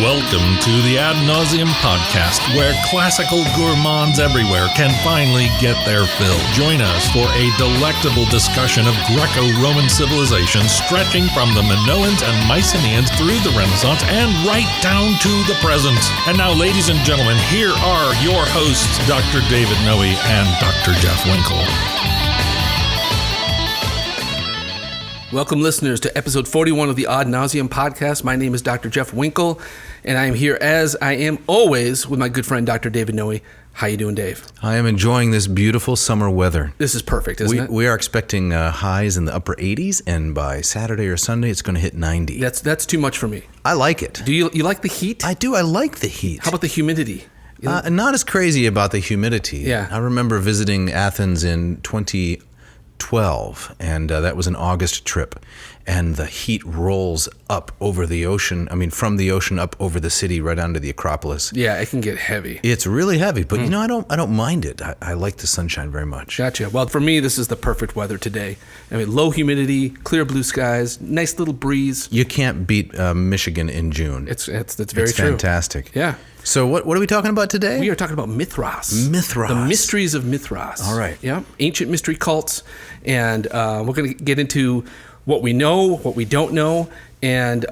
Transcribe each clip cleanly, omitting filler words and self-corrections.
Welcome to the Ad Nauseam podcast, where classical gourmands everywhere can finally get their fill. Join us for a delectable discussion of Greco-Roman civilization stretching from the Minoans and Mycenaeans through the Renaissance and right down to the present. And now, ladies and gentlemen, here are your hosts, Dr. David Noe and Dr. Jeff Winkle. Welcome, listeners, to episode 41 of the Ad Nauseam podcast. My name is Dr. Jeff Winkle, and I am here, as I am always, with my good friend, Dr. David Noe. How you doing, Dave? I am enjoying this beautiful summer weather. This is perfect, isn't it? We are expecting highs in the upper 80s, and by Saturday or Sunday, it's going to hit 90. That's too much for me. I like it. Do you like the heat? I do. I like the heat. How about the humidity? Not as crazy about the humidity. Yeah. I remember visiting Athens in 2012, and that was an August trip, and the heat rolls up over the ocean. I mean, from the ocean up over the city, right onto the Acropolis. Yeah, it can get heavy. It's really heavy, but I don't mind it. I like the sunshine very much. Gotcha. Well, for me, this is the perfect weather today. I mean, low humidity, clear blue skies, nice little breeze. You can't beat Michigan in June. That's very it's true. Fantastic. Yeah. So what are we talking about today? We are talking about Mithras. Mithras. The mysteries of Mithras. All right. Yeah. Ancient mystery cults. And we're going to get into what we know, what we don't know, and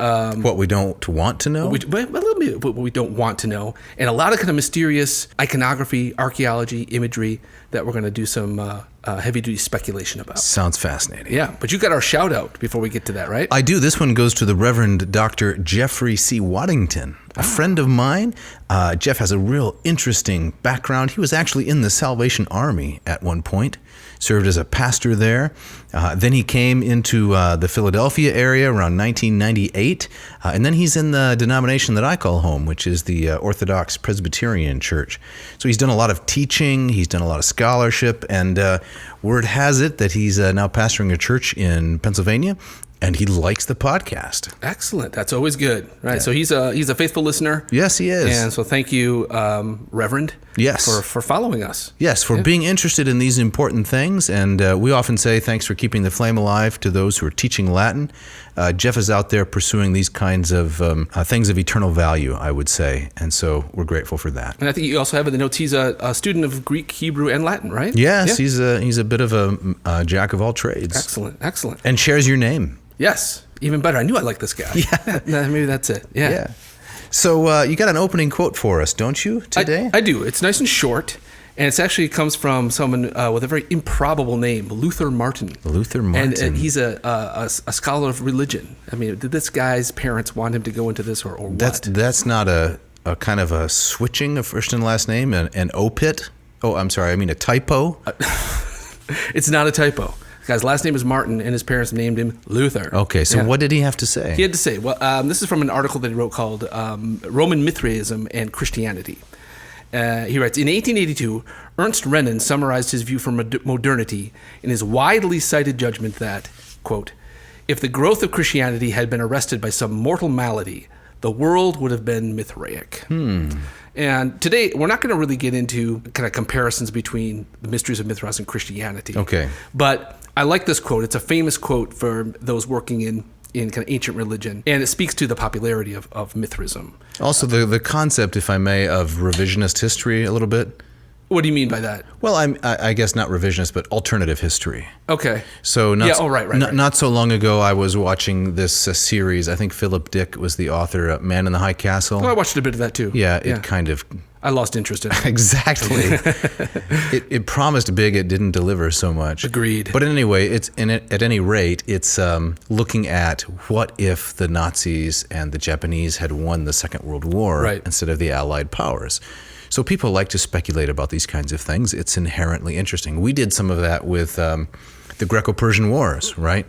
what we don't want to know. What we don't want to know, and a lot of kind of mysterious iconography, archaeology, imagery that we're going to do some heavy-duty speculation about. Sounds fascinating. Yeah, but you got our shout-out before we get to that, right? I do. This one goes to the Reverend Dr. Jeffrey C. Waddington, a friend of mine. Jeff has a real interesting background. He was actually in the Salvation Army at one point, served as a pastor there. Then he came into the Philadelphia area around 1998, and then he's in the denomination that I call home, which is the Orthodox Presbyterian Church. So he's done a lot of teaching, he's done a lot of scholarship, and word has it that he's now pastoring a church in Pennsylvania, and he likes the podcast. Excellent. That's always good. Right. Yeah. So he's a faithful listener. Yes, he is. And so thank you, Reverend. Yes. For following us. Yes, for being interested in these important things. And we often say thanks for keeping the flame alive to those who are teaching Latin. Jeff is out there pursuing these kinds of things of eternal value, I would say. And so we're grateful for that. And I think you also have in the notes he's a student of Greek, Hebrew, and Latin, right? Yes, yeah. he's a bit of a jack of all trades. Excellent. And shares your name. Yes, even better. I knew I liked this guy. Yeah. Maybe that's it. Yeah. So you got an opening quote for us, don't you, today? I do. It's nice and short, and it actually comes from someone with a very improbable name, Luther Martin. Luther Martin. And he's a scholar of religion. I mean, did this guy's parents want him to go into this or what? That's not a kind of a switching of first and last name, an opit? Oh, I'm sorry, I mean a typo? It's not a typo. The guy's last name is Martin, and his parents named him Luther. Okay, so what did he have to say? He had to say, well, this is from an article that he wrote called Roman Mithraism and Christianity. He writes, in 1882, Ernst Renan summarized his view for modernity in his widely cited judgment that, quote, if the growth of Christianity had been arrested by some mortal malady, the world would have been Mithraic. And today, we're not going to really get into kind of comparisons between the mysteries of Mithras and Christianity. Okay. But I like this quote. It's a famous quote for those working in kind of ancient religion, and it speaks to the popularity of Mithraism. Also, the concept, if I may, of revisionist history a little bit. What do you mean by that? Well, I guess not revisionist, but alternative history. Okay. So right. Not so long ago, I was watching this series. I think Philip Dick was the author, Man in the High Castle. Oh, I watched a bit of that too. Yeah, it kind of... I lost interest in it. Exactly. It promised big, it didn't deliver so much. Agreed. But anyway, at any rate, it's looking at what if the Nazis and the Japanese had won the Second World War instead of the Allied powers. So people like to speculate about these kinds of things. It's inherently interesting. We did some of that with the Greco-Persian Wars, right?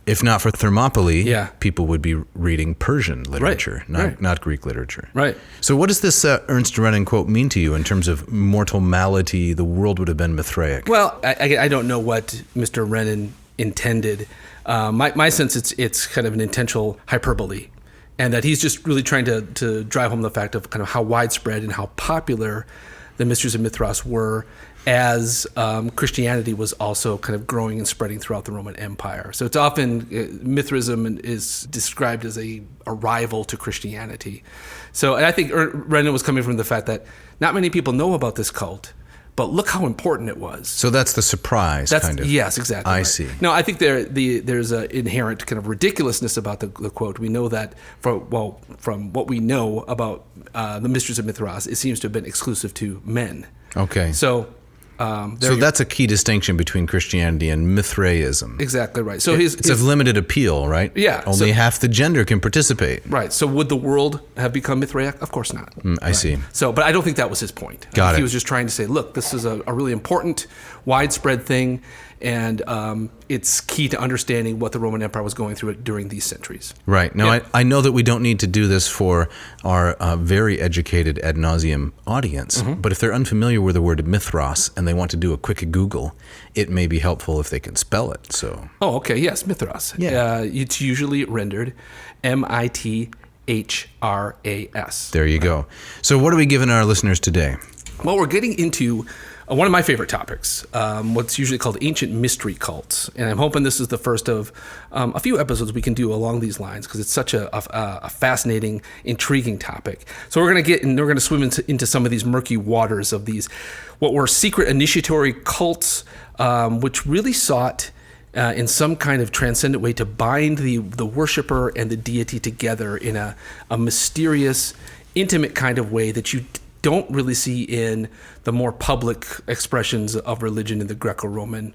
If not for Thermopylae, people would be reading Persian literature, not Greek literature. Right. So what does this Ernst Renan quote mean to you in terms of mortal malady, the world would have been Mithraic? Well, I don't know what Mr. Renan intended. My sense it's kind of an intentional hyperbole, and that he's just really trying to drive home the fact of kind of how widespread and how popular the mysteries of Mithras were, as Christianity was also kind of growing and spreading throughout the Roman Empire. So it's often, Mithraism is described as a rival to Christianity. So, and I think Renan was coming from the fact that not many people know about this cult, but look how important it was. So that's the surprise, kind of. Yes, exactly. I right. see. No, I think there's an inherent kind of ridiculousness about the quote. We know that from what we know about the mysteries of Mithras, it seems to have been exclusive to men. Okay. So that's a key distinction between Christianity and Mithraism. Exactly right. So it's of limited appeal, right? Yeah. Only half the gender can participate. Right. So would the world have become Mithraic? Of course not. I see. So, but I don't think that was his point. Got it. He was just trying to say, look, this is a really important, widespread thing, and it's key to understanding what the Roman Empire was going through during these centuries. Right. Now, I know that we don't need to do this for our very educated ad nauseum audience, but if they're unfamiliar with the word Mithras and they want to do a quick Google, it may be helpful if they can spell it. So. Oh, okay. Yes, Mithras. Yeah. It's usually rendered Mithras. There you go. So what are we giving our listeners today? Well, we're getting into one of my favorite topics, what's usually called ancient mystery cults. And I'm hoping this is the first of a few episodes we can do along these lines, because it's such a fascinating, intriguing topic. So we're going to swim into some of these murky waters of these, what were secret initiatory cults, which really sought in some kind of transcendent way to bind the worshiper and the deity together in a mysterious, intimate kind of way that you don't really see in the more public expressions of religion in the Greco-Roman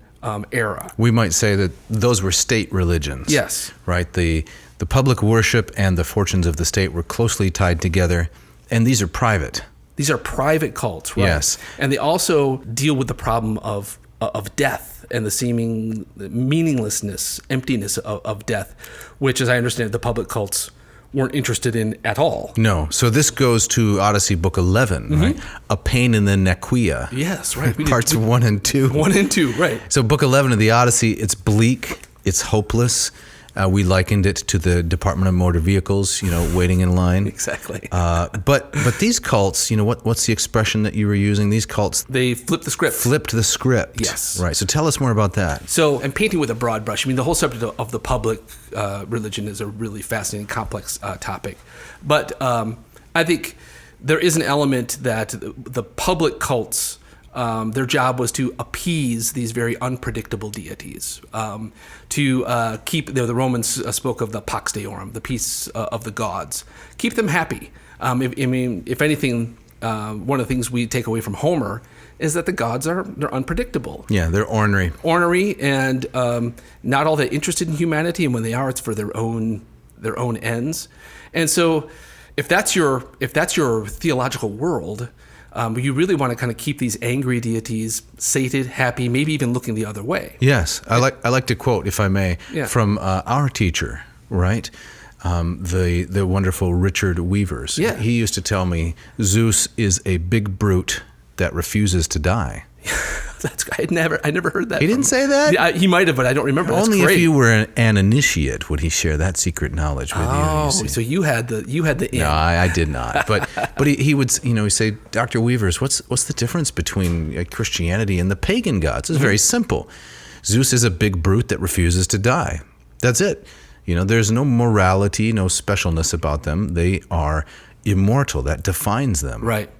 era. We might say that those were state religions. Yes. Right? The public worship and the fortunes of the state were closely tied together, and these are private. These are private cults, right? Yes. And they also deal with the problem of death and the seeming meaninglessness, emptiness of death, which, as I understand it, the public cults weren't interested in at all. No. So this goes to Odyssey Book 11, right? A Pain in the Nequia. Yes, right. Parts 1 and 2. 1 and 2, right. So Book 11 of the Odyssey, it's bleak, it's hopeless. We likened it to the Department of Motor Vehicles, waiting in line. Exactly. But these cults, what's the expression that you were using? These cults, they flipped the script. Flipped the script. Yes. Right. So tell us more about that. So, and painting with a broad brush, the whole subject of the public religion is a really fascinating, complex topic. But I think there is an element that the public cults, their job was to appease these very unpredictable deities, to keep, the Romans spoke of the pax deorum, the peace of the gods, keep them happy. If anything, one of the things we take away from Homer is that the gods they're unpredictable. Yeah, they're ornery. Ornery and not all that interested in humanity, and when they are, it's for their own ends. And so, if that's your theological world, you really want to kind of keep these angry deities sated, happy, maybe even looking the other way. Yes, I like to quote, if I may, from our teacher, right? The wonderful Richard Weavers. Yeah. He used to tell me, Zeus is a big brute that refuses to die. I never heard that. He didn't say that? Yeah, he might have, but I don't remember. Only That's great. if you were an initiate would he share that secret knowledge with you. Oh, so you had the in. No, I did not. But he would he'd say, Dr. Weavers, what's the difference between Christianity and the pagan gods? It's very simple. Zeus is a big brute that refuses to die. That's it. There's no morality, no specialness about them. They are immortal. That defines them. Right.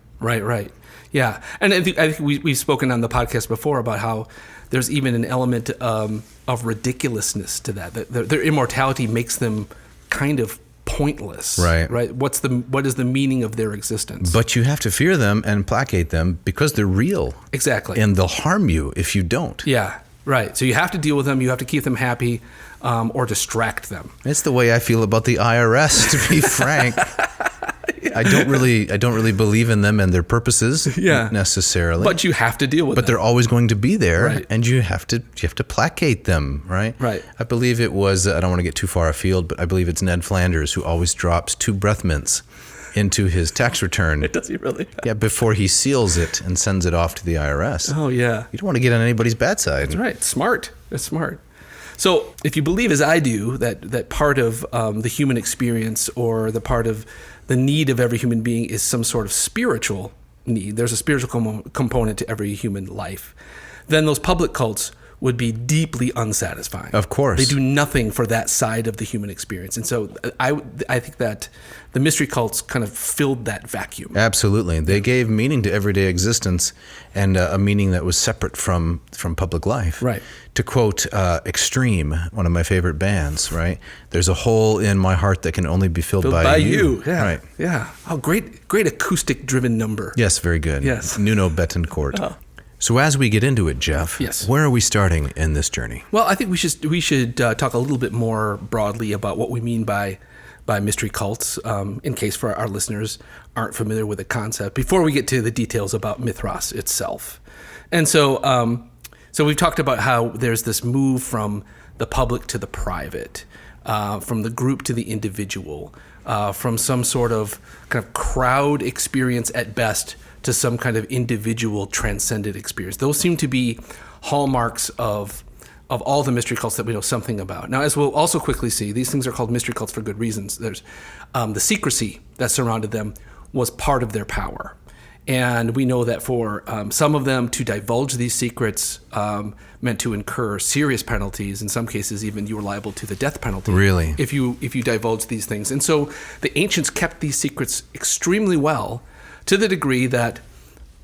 Yeah, and I think we've spoken on the podcast before about how there's even an element of ridiculousness to that. Their immortality makes them kind of pointless. Right. What is the meaning of their existence? But you have to fear them and placate them because they're real. Exactly. And they'll harm you if you don't. Yeah. Right. So you have to deal with them. You have to keep them happy, or distract them. It's the way I feel about the IRS, to be frank. I don't really believe in them and their purposes necessarily. But you have to deal with them. But they're always going to be there, right. And you have to placate them, right? Right. I believe it was, I don't want to get too far afield, but I believe it's Ned Flanders who always drops 2 breath mints into his tax return. Does he really? Yeah, before he seals it and sends it off to the IRS. Oh, yeah. You don't want to get on anybody's bad side. That's right. Smart. That's smart. So if you believe, as I do, that part of the human experience, or the part of the need of every human being, is some sort of spiritual need. There's a spiritual component to every human life. Then those public cults would be deeply unsatisfying. Of course. They do nothing for that side of the human experience. And so I think that the mystery cults kind of filled that vacuum. Absolutely. They gave meaning to everyday existence, and a meaning that was separate from public life. Right. To quote Extreme, one of my favorite bands, right? There's a hole in my heart that can only be filled by you. Yeah. Right. Yeah. Oh, great acoustic-driven number. Yes, very good. Yes. Nuno Betancourt. So as we get into it, Jeff, yes. Where are we starting in this journey? Well, I think we should talk a little bit more broadly about what we mean by mystery cults, in case for our listeners aren't familiar with the concept, before we get to the details about Mithras itself. And so we've talked about how there's this move from the public to the private, from the group to the individual, from some sort of kind of crowd experience at best to some kind of individual transcendent experience. Those seem to be hallmarks of all the mystery cults that we know something about. Now, as we'll also quickly see, these things are called mystery cults for good reasons. There's the secrecy that surrounded them was part of their power. And we know that for some of them, to divulge these secrets meant to incur serious penalties. In some cases, even you were liable to the death penalty. Really? If you divulge ththese things. And so the ancients kept these secrets extremely well, to the degree that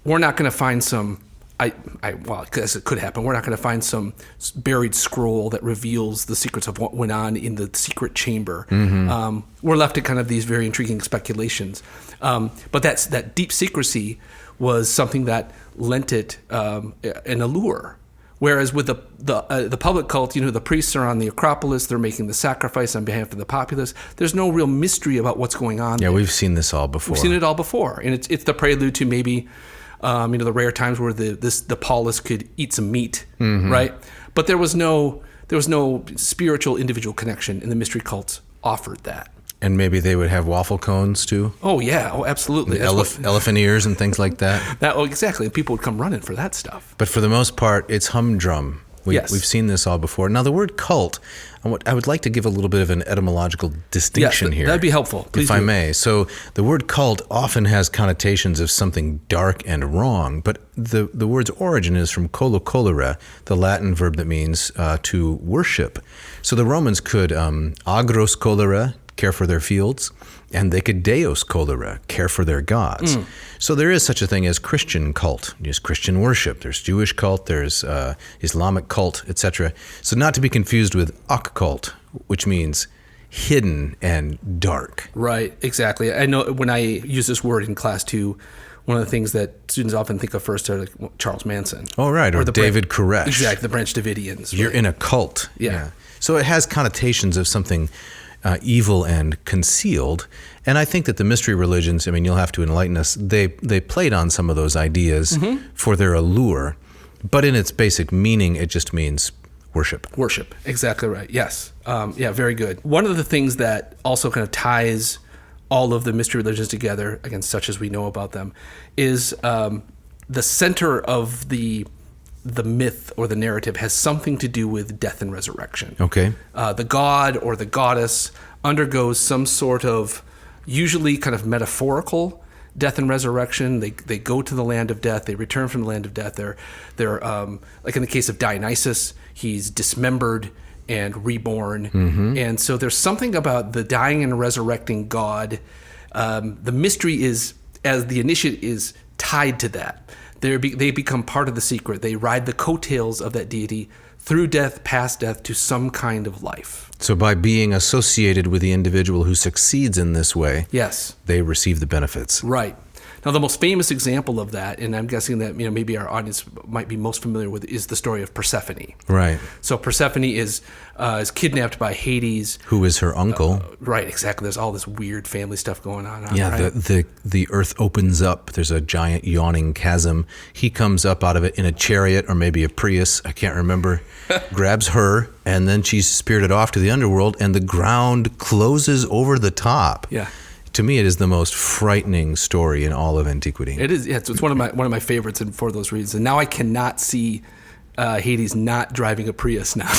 we're not going to find some, because it could happen, we're not going to find some buried scroll that reveals the secrets of what went on in the secret chamber. Mm-hmm. We're left to kind of these very intriguing speculations. But that deep secrecy was something that lent it an allure. Whereas with the public cult, the priests are on the Acropolis, they're making the sacrifice on behalf of the populace. There's no real mystery about what's going on. Yeah, there. we've seen this all before. We've seen it all before, and it's the prelude to maybe, the rare times where the Paulus could eat some meat, mm-hmm. right? But there was no spiritual individual connection, and the mystery cults offered that. And maybe they would have waffle cones too. Oh yeah, absolutely. Elephant ears and things like that. Exactly. People would come running for that stuff. But for the most part, it's humdrum. We've seen this all before. Now, the word cult, I would like to give a little bit of an etymological distinction here. That'd be helpful. Please if I may. So the word cult often has connotations of something dark and wrong, but the word's origin is from colo-colere, the Latin verb that means to worship. So the Romans could agros colere, care for their fields, and they could deos colere, care for their gods. So there is such a thing as Christian cult. There's Christian worship. There's Jewish cult. There's Islamic cult, etc. So not to be confused with occult, which means hidden and dark. Right, exactly. I know when I use this word in class too, one of the things that students often think of first are like Charles Manson. Oh, right, or David Koresh. Exactly, the Branch Davidians. You're in a cult. Yeah. So it has connotations of something evil and concealed. And I think that the mystery religions, you'll have to enlighten us, they played on some of those ideas mm-hmm. for their allure. But in its basic meaning, it just means worship. Worship, exactly right. Yes. Very good. One of the things that also kind of ties all of the mystery religions together, again, such as we know about them, is the center of the myth or the narrative has something to do with death and resurrection. Okay. The god or the goddess undergoes some sort of, usually kind of metaphorical death and resurrection. They go to the land of death. They return from the land of death. They're like in the case of Dionysus, he's dismembered and reborn. Mm-hmm. And so there's something about the dying and resurrecting god. The mystery is, as the initiate is tied to that. They become part of the secret. They ride the coattails of that deity through death, past death, to some kind of life. So by being associated with the individual who succeeds in this way, yes, they receive the benefits. Right. Now, the most famous example of that, and I'm guessing that maybe our audience might be most familiar with, is the story of Persephone. Right. So Persephone is kidnapped by Hades, who is her uncle. Right. Exactly. There's all this weird family stuff going on. Yeah. Right? The earth opens up. There's a giant yawning chasm. He comes up out of it in a chariot or maybe a Prius. I can't remember. Grabs her, and then she's spirited off to the underworld, and the ground closes over the top. Yeah. To me, it is the most frightening story in all of antiquity. It is. Yeah, it's one of my favorites, and for those reasons. And now I cannot see Hades not driving a Prius now.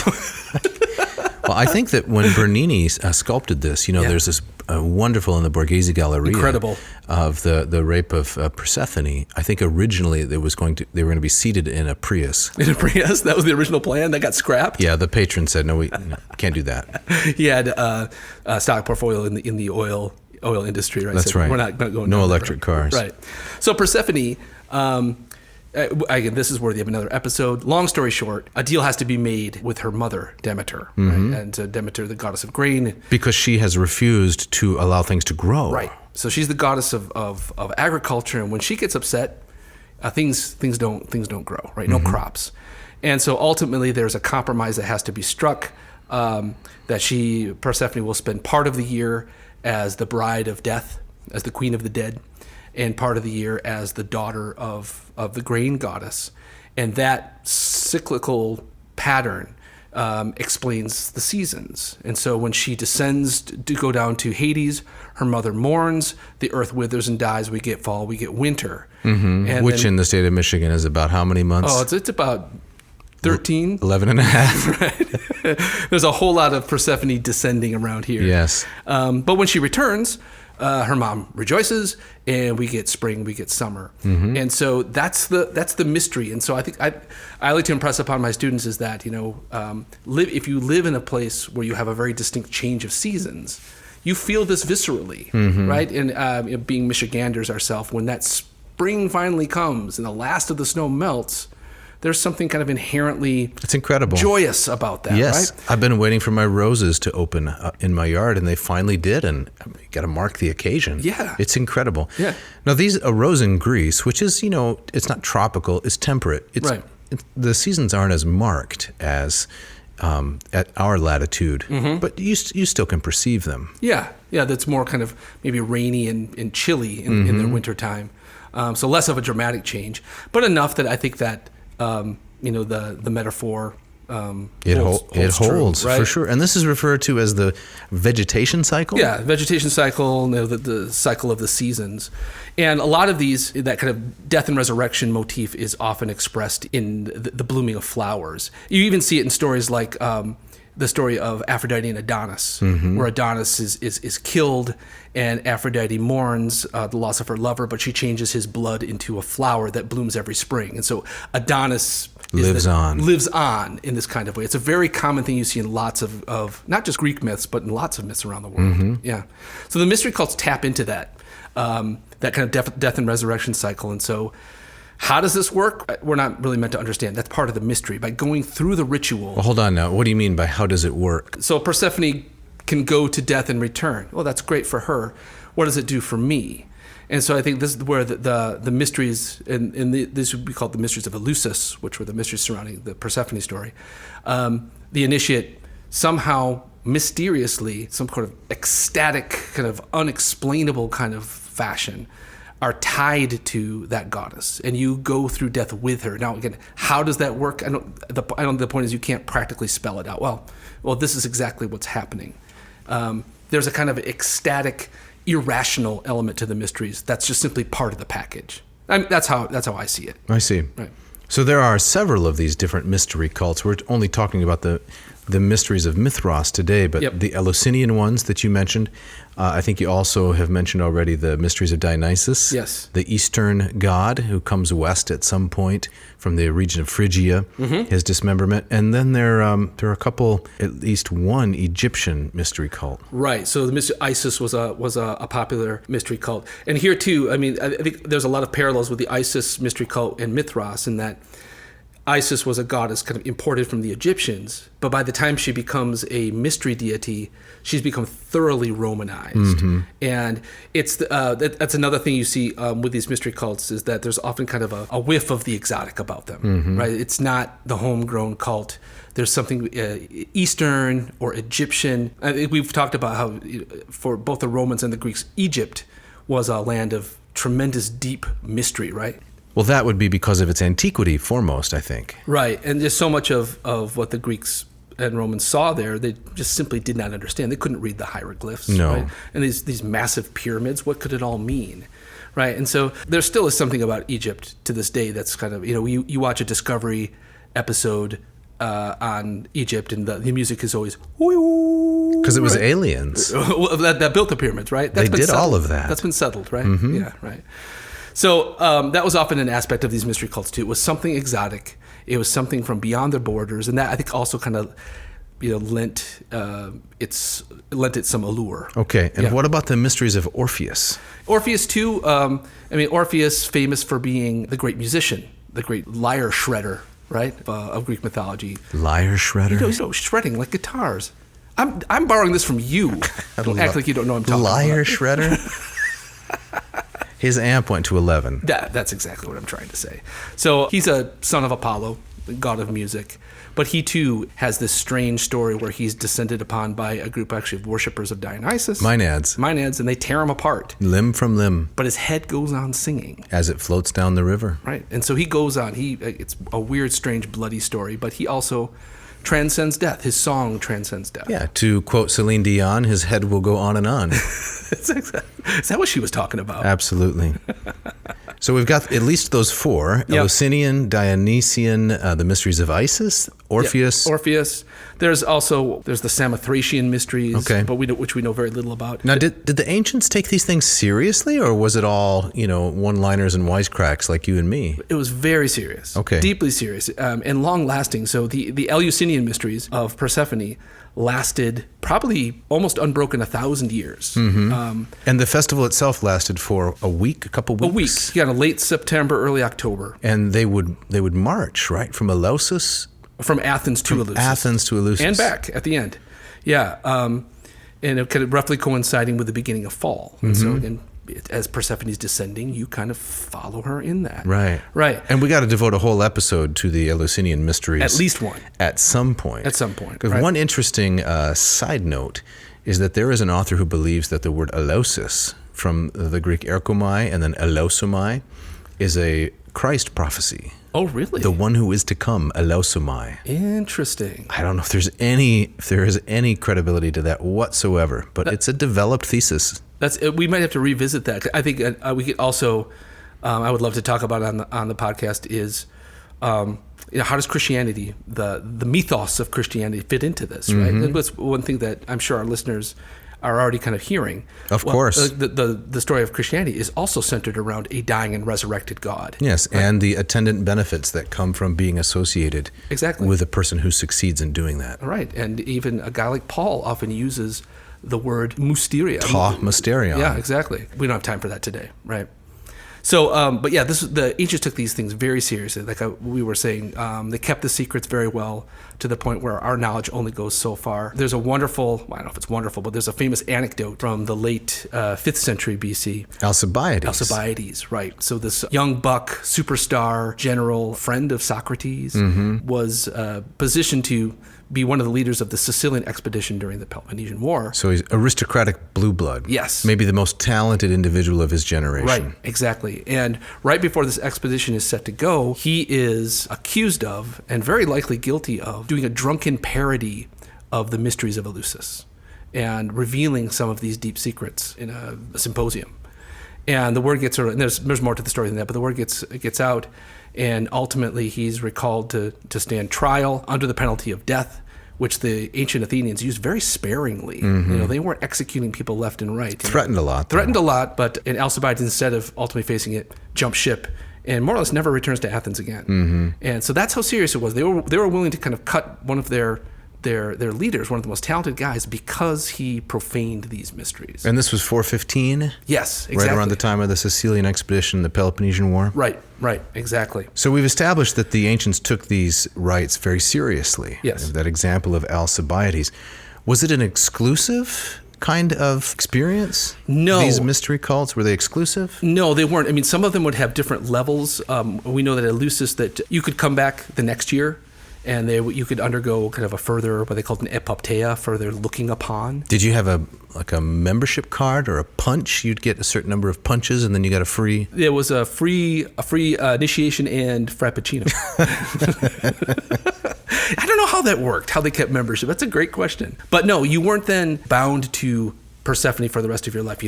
Well, I think that when Bernini sculpted this, there's this wonderful in the Borghese Galleria. Incredible. Of the rape of Persephone. I think originally they were going to be seated in a Prius. In a Prius? That was the original plan? That got scrapped? Yeah, the patron said, no, we can't do that. He had a stock portfolio in the oil industry, right? That's so right. We're not going no electric cars. Right. So Persephone, again, this is worthy of another episode. Long story short, a deal has to be made with her mother, Demeter, right? And Demeter, the goddess of grain. Because she has refused to allow things to grow. Right. So she's the goddess of agriculture, and when she gets upset, things don't grow, right? No crops. And so ultimately there's a compromise that has to be struck, that Persephone will spend part of the year as the bride of death, as the queen of the dead, and part of the year as the daughter of the grain goddess. And that cyclical pattern explains the seasons. And so when she descends to go down to Hades, her mother mourns, the earth withers and dies, we get fall, we get winter. And Which in the state of Michigan is about how many months? Oh, it's about 13. 11 and a half. Right. There's a whole lot of Persephone descending around here. Yes. But when she returns, her mom rejoices, and we get spring, we get summer, and so that's the mystery. And so I think I like to impress upon my students is that if you live in a place where you have a very distinct change of seasons, you feel this viscerally, right? And being Michiganders ourselves, when that spring finally comes and the last of the snow melts, there's something kind of inherently it's incredible joyous about that, yes. right? I've been waiting for my roses to open in my yard, and they finally did, and you got to mark the occasion. Yeah. It's incredible. Yeah. Now, these arose in Greece, which is, it's not tropical, it's temperate. Right. The seasons aren't as marked as at our latitude, but you still can perceive them. Yeah, that's more kind of maybe rainy and chilly in the wintertime. So less of a dramatic change, but enough that I think that the metaphor holds true, right? for sure. And this is referred to as the vegetation cycle? Yeah, vegetation cycle, the cycle of the seasons. And a lot of these, that kind of death and resurrection motif is often expressed in the blooming of flowers. You even see it in stories like the story of Aphrodite and Adonis, where Adonis is killed, and Aphrodite mourns the loss of her lover, but she changes his blood into a flower that blooms every spring. And so Adonis lives on in this kind of way. It's a very common thing you see in lots of not just Greek myths, but in lots of myths around the world. Yeah. So the mystery cults tap into that kind of death and resurrection cycle. And so how does this work? We're not really meant to understand. That's part of the mystery. By going through the ritual. Well, hold on now. What do you mean by how does it work? So Persephone can go to death and return. Well, that's great for her. What does it do for me? And so I think this is where the mysteries, and this would be called the mysteries of Eleusis, which were the mysteries surrounding the Persephone story. The initiate somehow mysteriously, some kind of ecstatic, kind of unexplainable kind of fashion, are tied to that goddess, and you go through death with her. Now, again, how does that work? The point is you can't practically spell it out. Well, this is exactly what's happening. There's a kind of ecstatic, irrational element to the mysteries. That's just simply part of the package. That's how I see it. I see. Right. So there are several of these different mystery cults. We're only talking about the mysteries of Mithras today, but the Eleusinian ones that you mentioned, I think you also have mentioned already the mysteries of Dionysus, yes, the Eastern god who comes west at some point from the region of Phrygia, his dismemberment, and then there are a couple, at least one Egyptian mystery cult. Right. So the mystery Isis was a popular mystery cult, and here too, I think there's a lot of parallels with the Isis mystery cult and Mithras in that Isis was a goddess kind of imported from the Egyptians, but by the time she becomes a mystery deity, she's become thoroughly Romanized. And it's that's another thing you see with these mystery cults is that there's often kind of a whiff of the exotic about them, right? It's not the homegrown cult. There's something Eastern or Egyptian. I think we've talked about how for both the Romans and the Greeks, Egypt was a land of tremendous deep mystery, right? Well, that would be because of its antiquity foremost, I think. Right, and just so much of what the Greeks and Romans saw there, they just simply did not understand. They couldn't read the hieroglyphs. No. Right? And these massive pyramids, what could it all mean? Right, and so there still is something about Egypt to this day that's kind of, you watch a Discovery episode on Egypt, and the music is always because it was aliens that built the pyramids, right? They did all of that. That's been settled, right? Yeah, right. So that was often an aspect of these mystery cults too. It was something exotic. It was something from beyond their borders, and that I think also kind of lent it some allure. Okay, and what about the mysteries of Orpheus? Orpheus too. Orpheus, famous for being the great musician, the great lyre shredder, right, of Greek mythology. Lyre shredder? Shredding like guitars. I'm borrowing this from you. Don't act like you don't know what I'm talking about. Lyre shredder? His amp went to 11. That's exactly what I'm trying to say. So he's a son of Apollo, the god of music. But he too has this strange story where he's descended upon by a group actually of worshippers of Dionysus. Maenads, and they tear him apart. Limb from limb. But his head goes on singing. As it floats down the river. Right. And so he goes on. It's a weird, strange, bloody story, but he also transcends death. His song transcends death. Yeah, to quote Celine Dion, his head will go on and on. Is that what she was talking about? Absolutely. So we've got at least those four: Eleusinian, Dionysian, the mysteries of Isis, Orpheus. Orpheus. There's the Samothracian mysteries, but which we know very little about. Now, did the ancients take these things seriously, or was it all one-liners and wisecracks like you and me? It was very serious. Okay, deeply serious, and long-lasting. So the Eleusinian mysteries of Persephone lasted probably almost unbroken 1,000 years. Mm-hmm. And the festival itself lasted for a week, a couple weeks. A week, late September, early October. And they would march, right, from Eleusis? From Athens to Eleusis. And back at the end. Yeah. And it kind of roughly coinciding with the beginning of fall. And so again, as Persephone's descending, you kind of follow her in that. Right. And we got to devote a whole episode to the Eleusinian mysteries. At least one. At some point. Because one interesting side note is that there is an author who believes that the word Eleusis, from the Greek erkomai and then eleusomai, is a Christ prophecy. Oh, really? The one who is to come, eleusomai. Interesting. I don't know if there is any credibility to that whatsoever, but it's a developed thesis. We might have to revisit that. I think we could also, I would love to talk about on the podcast is, how does Christianity, the mythos of Christianity, fit into this, right? And that's one thing that I'm sure our listeners are already kind of hearing. Of course. The story of Christianity is also centered around a dying and resurrected God. Yes, right? And the attendant benefits that come from being associated with a person who succeeds in doing that. Right, and even a guy like Paul often uses the word mysteria. Ta mysterion. Yeah, exactly. We don't have time for that today, right? So, but yeah, the ancients took these things very seriously. Like we were saying, they kept the secrets very well to the point where our knowledge only goes so far. There's a wonderful, I don't know if it's wonderful, but there's a famous anecdote from the late 5th century BC. Alcibiades, right. So this young buck, superstar, general, friend of Socrates, was positioned to be one of the leaders of the Sicilian expedition during the Peloponnesian War. So he's aristocratic blue blood. Yes. Maybe the most talented individual of his generation. Right, exactly. And right before this expedition is set to go, he is accused of, and very likely guilty of, doing a drunken parody of the mysteries of Eleusis and revealing some of these deep secrets in a symposium. And the word gets, and there's more to the story than that, but the word gets out, and ultimately he's recalled to stand trial under the penalty of death, which the ancient Athenians used very sparingly. They weren't executing people left and right. Threatened a lot, but in Alcibiades, instead of ultimately facing it, jumped ship and more or less never returns to Athens again. And so that's how serious it was. They were willing to kind of cut one of their leaders, one of the most talented guys, because he profaned these mysteries. And this was 415? Yes, exactly. Right around the time of the Sicilian expedition, the Peloponnesian War? Right, exactly. So we've established that the ancients took these rites very seriously. Yes. That example of Alcibiades. Was it an exclusive kind of experience? No. These mystery cults, were they exclusive? No, they weren't. I mean, some of them would have different levels. We know that at Eleusis that you could come back the next year, and you could undergo kind of a further, what they called an epopteia, further looking upon. Did you have a membership card or a punch? You'd get a certain number of punches, and then you got a free. There was a free initiation and frappuccino. I don't know how that worked, how they kept membership. That's a great question. But no, you weren't then bound to Persephone for the rest of your life.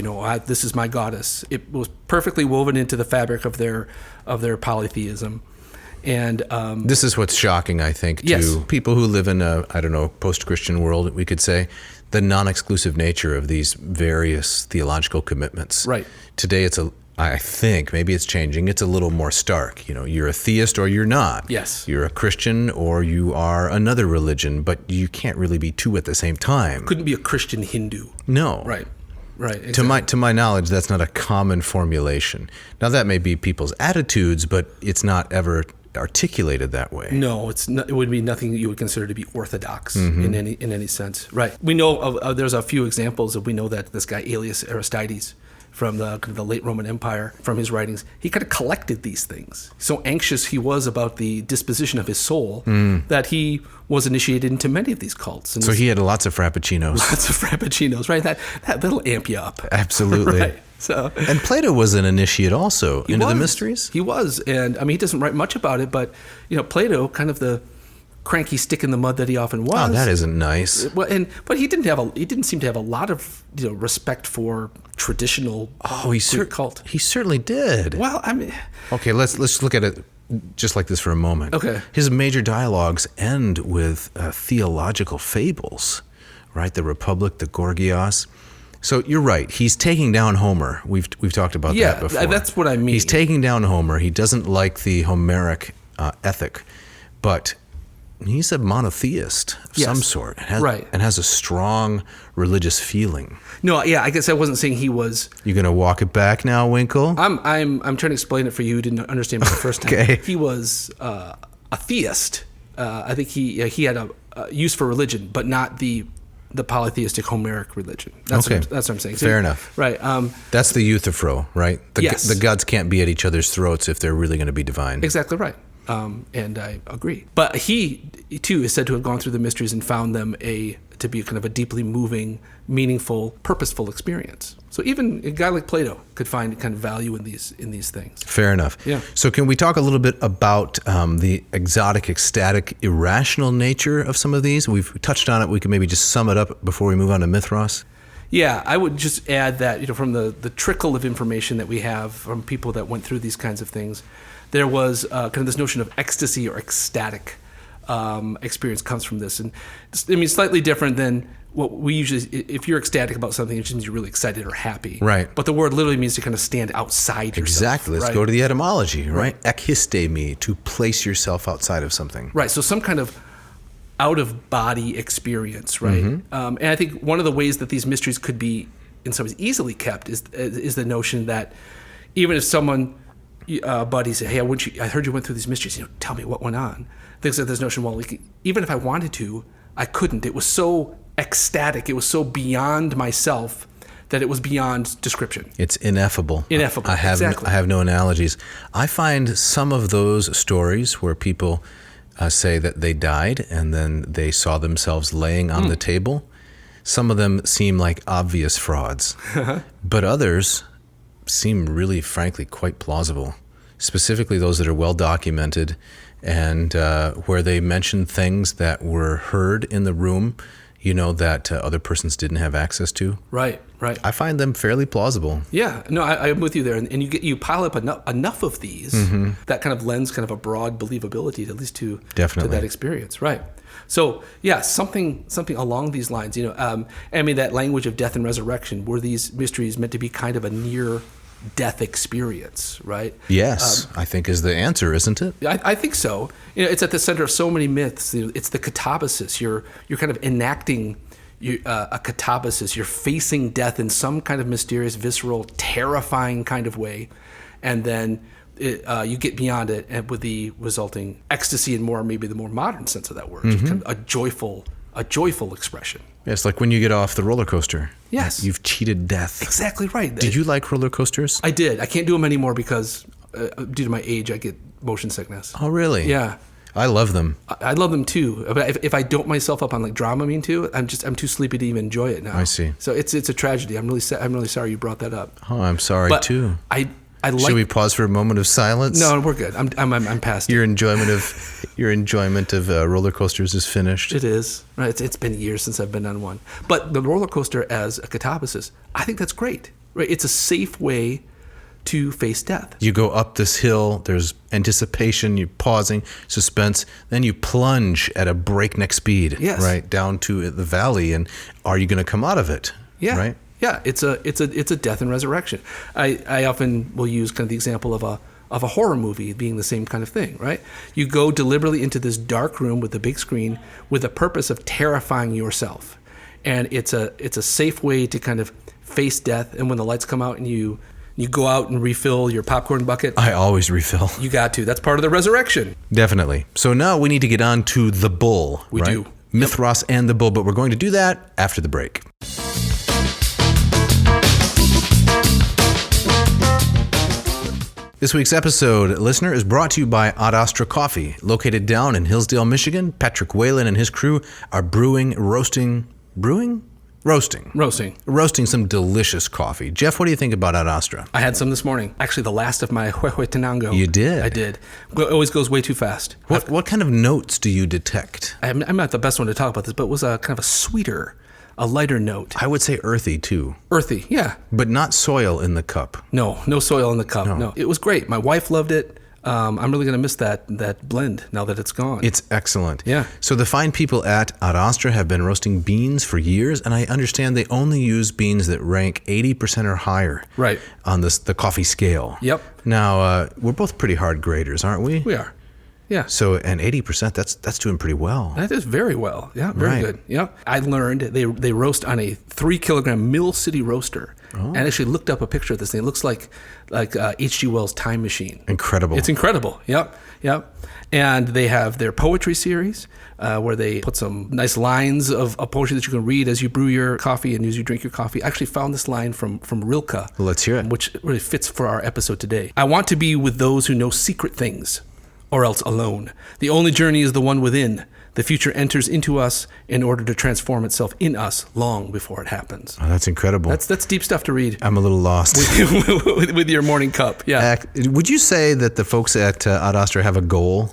This is my goddess. It was perfectly woven into the fabric of their polytheism. And this is what's shocking, I think, to Yes. people who live in a, I don't know, post-Christian world, we could say, the non-exclusive nature of these various theological commitments. Right. Today, I think, maybe it's changing, it's a little more stark. You're a theist or you're not. Yes. You're a Christian or you are another religion, but you can't really be two at the same time. couldn't be a Christian Hindu. No. Right. Exactly. To my knowledge, that's not a common formulation. Now, that may be people's attitudes, but it's not ever articulated that way. No, it would be nothing that you would consider to be orthodox Mm-hmm. in any sense. Right. We know there's a few examples we know that this guy Aelius Aristides from the late Roman Empire, from his writings, he kind of collected these things. So anxious he was about the disposition of his soul that he was initiated into many of these cults. And So he had lots of frappuccinos. lots of frappuccinos, right? That'll amp you up. Absolutely. Right. So And Plato was an initiate also into the was. mysteries. He was, and I mean, he doesn't write much about it, but Plato, kind of the cranky stick in the mud that he often was. Oh, that isn't nice. Well, but he didn't seem to have a lot of respect for traditional Greek cult. He certainly did. Well, I mean, Okay, let's look at it just like this for a moment. Okay. His major dialogues end with theological fables, right? The Republic, the Gorgias. So you're right. He's taking down Homer. We've talked about that before. That's what I mean. He's taking down Homer. He doesn't like the Homeric ethic, but he's a monotheist of some sort. And has a strong religious feeling. No, yeah, I guess I wasn't saying he was. You gonna walk it back now, Winkle? I'm trying to explain it for you who didn't understand me the first time. Okay. He was a theist. I think he had a use for religion, but not the polytheistic Homeric religion. That's Okay. what I'm saying. Fair enough. Right. That's the euthyphro, right? Yes. The gods can't be at each other's throats if they're really going to be divine. Exactly right. And I agree. But he, too, is said to have gone through the mysteries and found them to be kind of a deeply moving, meaningful, purposeful experience. So even a guy like Plato could find kind of value in these things. Fair enough. Yeah. So can we talk a little bit about the exotic, ecstatic, irrational nature of some of these? We've touched on it. We can maybe just sum it up before we move on to Mithras. Yeah, I would just add that from the trickle of information that we have from people that went through these kinds of things, there was kind of this notion of ecstasy or ecstatic experience comes from this. And I mean, slightly different than what we usually, if you're ecstatic about something, it just means you're really excited or happy. Right. But the word literally means to kind of stand outside yourself. Exactly. Let's right? go to the etymology, right? Ekhistemi, to place yourself outside of something. Right. So some kind of out-of-body experience, right? Mm-hmm. And I think one of the ways that these mysteries could be, in some ways, easily kept is the notion that even if someone, buddy, say, "Hey, I heard you went through these mysteries. Tell me what went on." There's this notion, well, even if I wanted to, I couldn't. It was so ecstatic. It was so beyond myself that it was beyond description. It's ineffable. Ineffable. I have exactly. I have no analogies. I find some of those stories where people say that they died and then they saw themselves laying on the table. Some of them seem like obvious frauds, but others seem really, frankly, quite plausible. Specifically those that are well documented and where they mention things that were heard in the room, that other persons didn't have access to. Right. I find them fairly plausible. Yeah, no, I'm with you there, and you pile up enough of these that kind of lends kind of a broad believability, at least to that experience, right? So yeah, something along these lines, I mean, that language of death and resurrection, were these mysteries meant to be kind of a near death experience, right? Yes, I think is the answer, isn't it? I think so. It's at the center of so many myths. It's the catabasis. You're kind of enacting a catabasis. You're facing death in some kind of mysterious, visceral, terrifying kind of way, and then you get beyond it, and with the resulting ecstasy and maybe the more modern sense of that word, kind of a joyful expression. Yes, like when you get off the roller coaster. Yes. You've cheated death. Exactly right. Did you like roller coasters? I did. I can't do them anymore because due to my age, I get motion sickness. Oh, really? Yeah. I love them. I love them too. But if I dope myself up on like Dramamine too, I'm too sleepy to even enjoy it now. I see. So it's a tragedy. I'm really sorry you brought that up. Oh, I'm sorry too. I like. Should we pause for a moment of silence? No, we're good. I'm past Your it. enjoyment of roller coasters is finished. It is. Right. It's been years since I've been on one. But the roller coaster as a catabasis, I think that's great. Right. It's a safe way to face death. You go up this hill, there's anticipation, you're pausing, suspense, then you plunge at a breakneck speed, Yes. right, down to the valley, and are you going to come out of it? Yeah. Right? Yeah, it's a death and resurrection. I often will use kind of the example of a horror movie being the same kind of thing, right? You go deliberately into this dark room with a big screen with the purpose of terrifying yourself. And it's a safe way to kind of face death. And when the lights come out and you go out and refill your popcorn bucket, I always refill. you got to. That's part of the resurrection. Definitely. So now we need to get on to the bull. We right? do. Mithras and the bull, but we're going to do that after the break. This week's episode, listener, is brought to you by Ad Astra Coffee. Located down in Hillsdale, Michigan, Patrick Whalen and his crew are roasting some delicious coffee. Jeff, what do you think about Ad Astra? I had some this morning. Actually, the last of my Huehuetenango. You did? I did. It always goes way too fast. What kind of notes do you detect? I'm not the best one to talk about this, but it was a kind of a sweeter, a lighter note. I would say earthy, too. Earthy, yeah. But not soil in the cup. No soil in the cup. No. It was great. My wife loved it. I'm really going to miss that blend now that it's gone. It's excellent. Yeah. So the fine people at Ad Astra have been roasting beans for years, and I understand they only use beans that rank 80% or higher Right. on the coffee scale. Yep. Now, we're both pretty hard graders, aren't we? We are. Yeah. So, and 80%, that's doing pretty well. That is very well. Yeah, very Right. good. Yeah. I learned they roast on a 3-kilogram Mill City roaster. And I actually looked up a picture of this thing. It looks like H.G. Wells' Time Machine. Incredible. It's incredible. Yep. And they have their poetry series where they put some nice lines of poetry that you can read as you brew your coffee and as you drink your coffee. I actually found this line from Rilke. Let's hear it. Which really fits for our episode today. I want to be with those who know secret things, or else alone. The only journey is the one within. The future enters into us in order to transform itself in us long before it happens. Oh, that's incredible. That's deep stuff to read. I'm a little lost. with your morning cup. Yeah. Would you say that the folks at Ad Astra have a goal?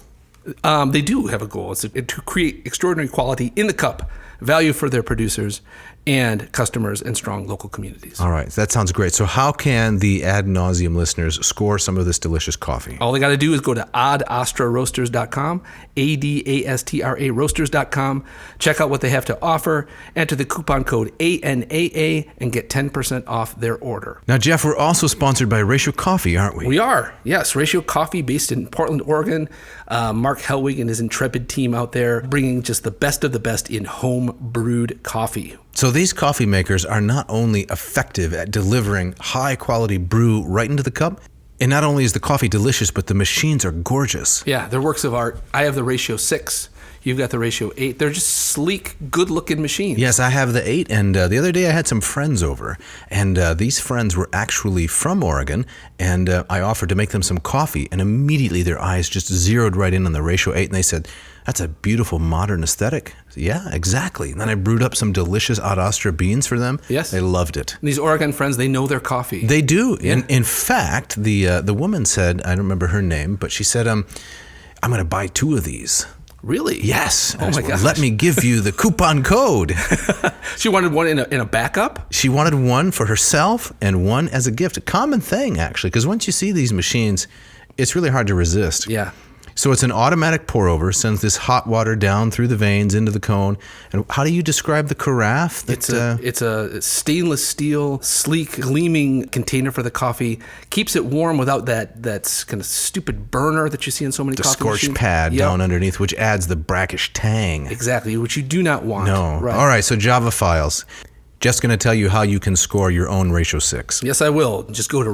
They do have a goal. It's to create extraordinary quality in the cup, value for their producers and customers and strong local communities. All right. That sounds great. So how can the Ad Nauseam listeners score some of this delicious coffee? All they got to do is go to adastraroasters.com, ADASTRA roasters.com, check out what they have to offer, enter the coupon code ANAA, and get 10% off their order. Now, Jeff, we're also sponsored by Ratio Coffee, aren't we? We are. Yes. Ratio Coffee, based in Portland, Oregon. Mark Helwig and his intrepid team out there bringing just the best of the best in home brewed coffee. So these coffee makers are not only effective at delivering high-quality brew right into the cup, and not only is the coffee delicious, but the machines are gorgeous. Yeah, they're works of art. I have the Ratio 6. You've got the Ratio 8. They're just sleek, good-looking machines. Yes, I have the 8, and the other day I had some friends over, and these friends were actually from Oregon, and I offered to make them some coffee, and immediately their eyes just zeroed right in on the Ratio 8, and they said, "That's a beautiful modern aesthetic." Yeah, exactly. And then I brewed up some delicious Ad Astra beans for them. Yes. They loved it. These Oregon friends, they know their coffee. They do. Yeah. In fact, the woman said, I don't remember her name, but she said, I'm going to buy 2 of these. Really? Yes. Oh, my gosh. Let me give you the coupon code. She wanted one in a backup? She wanted one for herself and one as a gift. A common thing, actually, because once you see these machines, it's really hard to resist. Yeah. So it's an automatic pour-over, sends this hot water down through the veins into the cone. And how do you describe the carafe? It's a stainless steel, sleek, gleaming container for the coffee. Keeps it warm without that kind of stupid burner that you see in so many the coffee scorched machines. pad Yep. down underneath, which adds the brackish tang. Exactly, which you do not want. No. Right. All right, so Java files. Jeff's going to tell you how you can score your own Ratio 6. Yes, I will. Just go to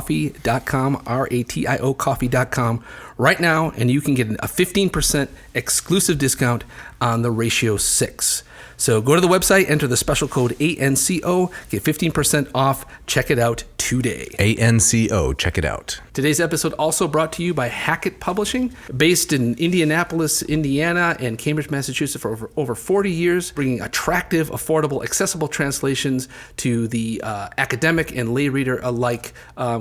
ratiocoffee.com, RATIO coffee.com right now, and you can get a 15% exclusive discount on the Ratio 6. So go to the website, enter the special code ANCO, get 15% off. Check it out today. ANCO, check it out. Today's episode also brought to you by Hackett Publishing, based in Indianapolis, Indiana, and Cambridge, Massachusetts for over 40 years, bringing attractive, affordable, accessible translations to the academic and lay reader alike,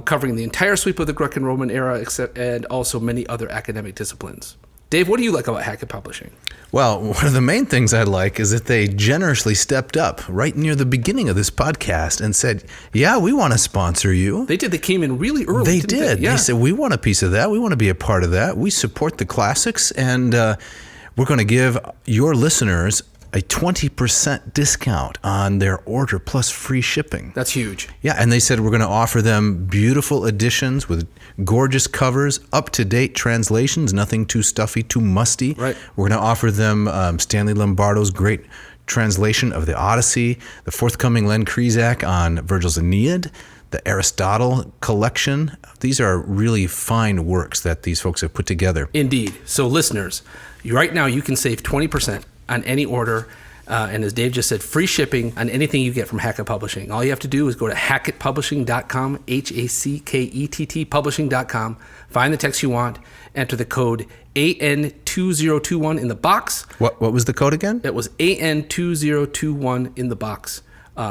covering the entire sweep of the Greco-Roman era and also many other academic disciplines. Dave, what do you like about Hackett Publishing? Well, one of the main things I like is that they generously stepped up right near the beginning of this podcast and said, yeah, we want to sponsor you. They did. They came in really early. They didn't did. They? Yeah. They said, we want a piece of that. We want to be a part of that. We support the classics, and we're going to give your listeners a 20% discount on their order plus free shipping. That's huge. Yeah, and they said we're going to offer them beautiful editions with gorgeous covers, up-to-date translations, nothing too stuffy, too musty. Right. We're going to offer them Stanley Lombardo's great translation of the Odyssey, the forthcoming Len Krizak on Virgil's Aeneid, the Aristotle collection. These are really fine works that these folks have put together. Indeed. So listeners, right now you can save 20% on any order. And as Dave just said, free shipping on anything you get from Hackett Publishing. All you have to do is go to hackettpublishing.com, HACKETT publishing.com, find the text you want, enter the code AN2021 in the box. What was the code again? It was AN2021 in the box.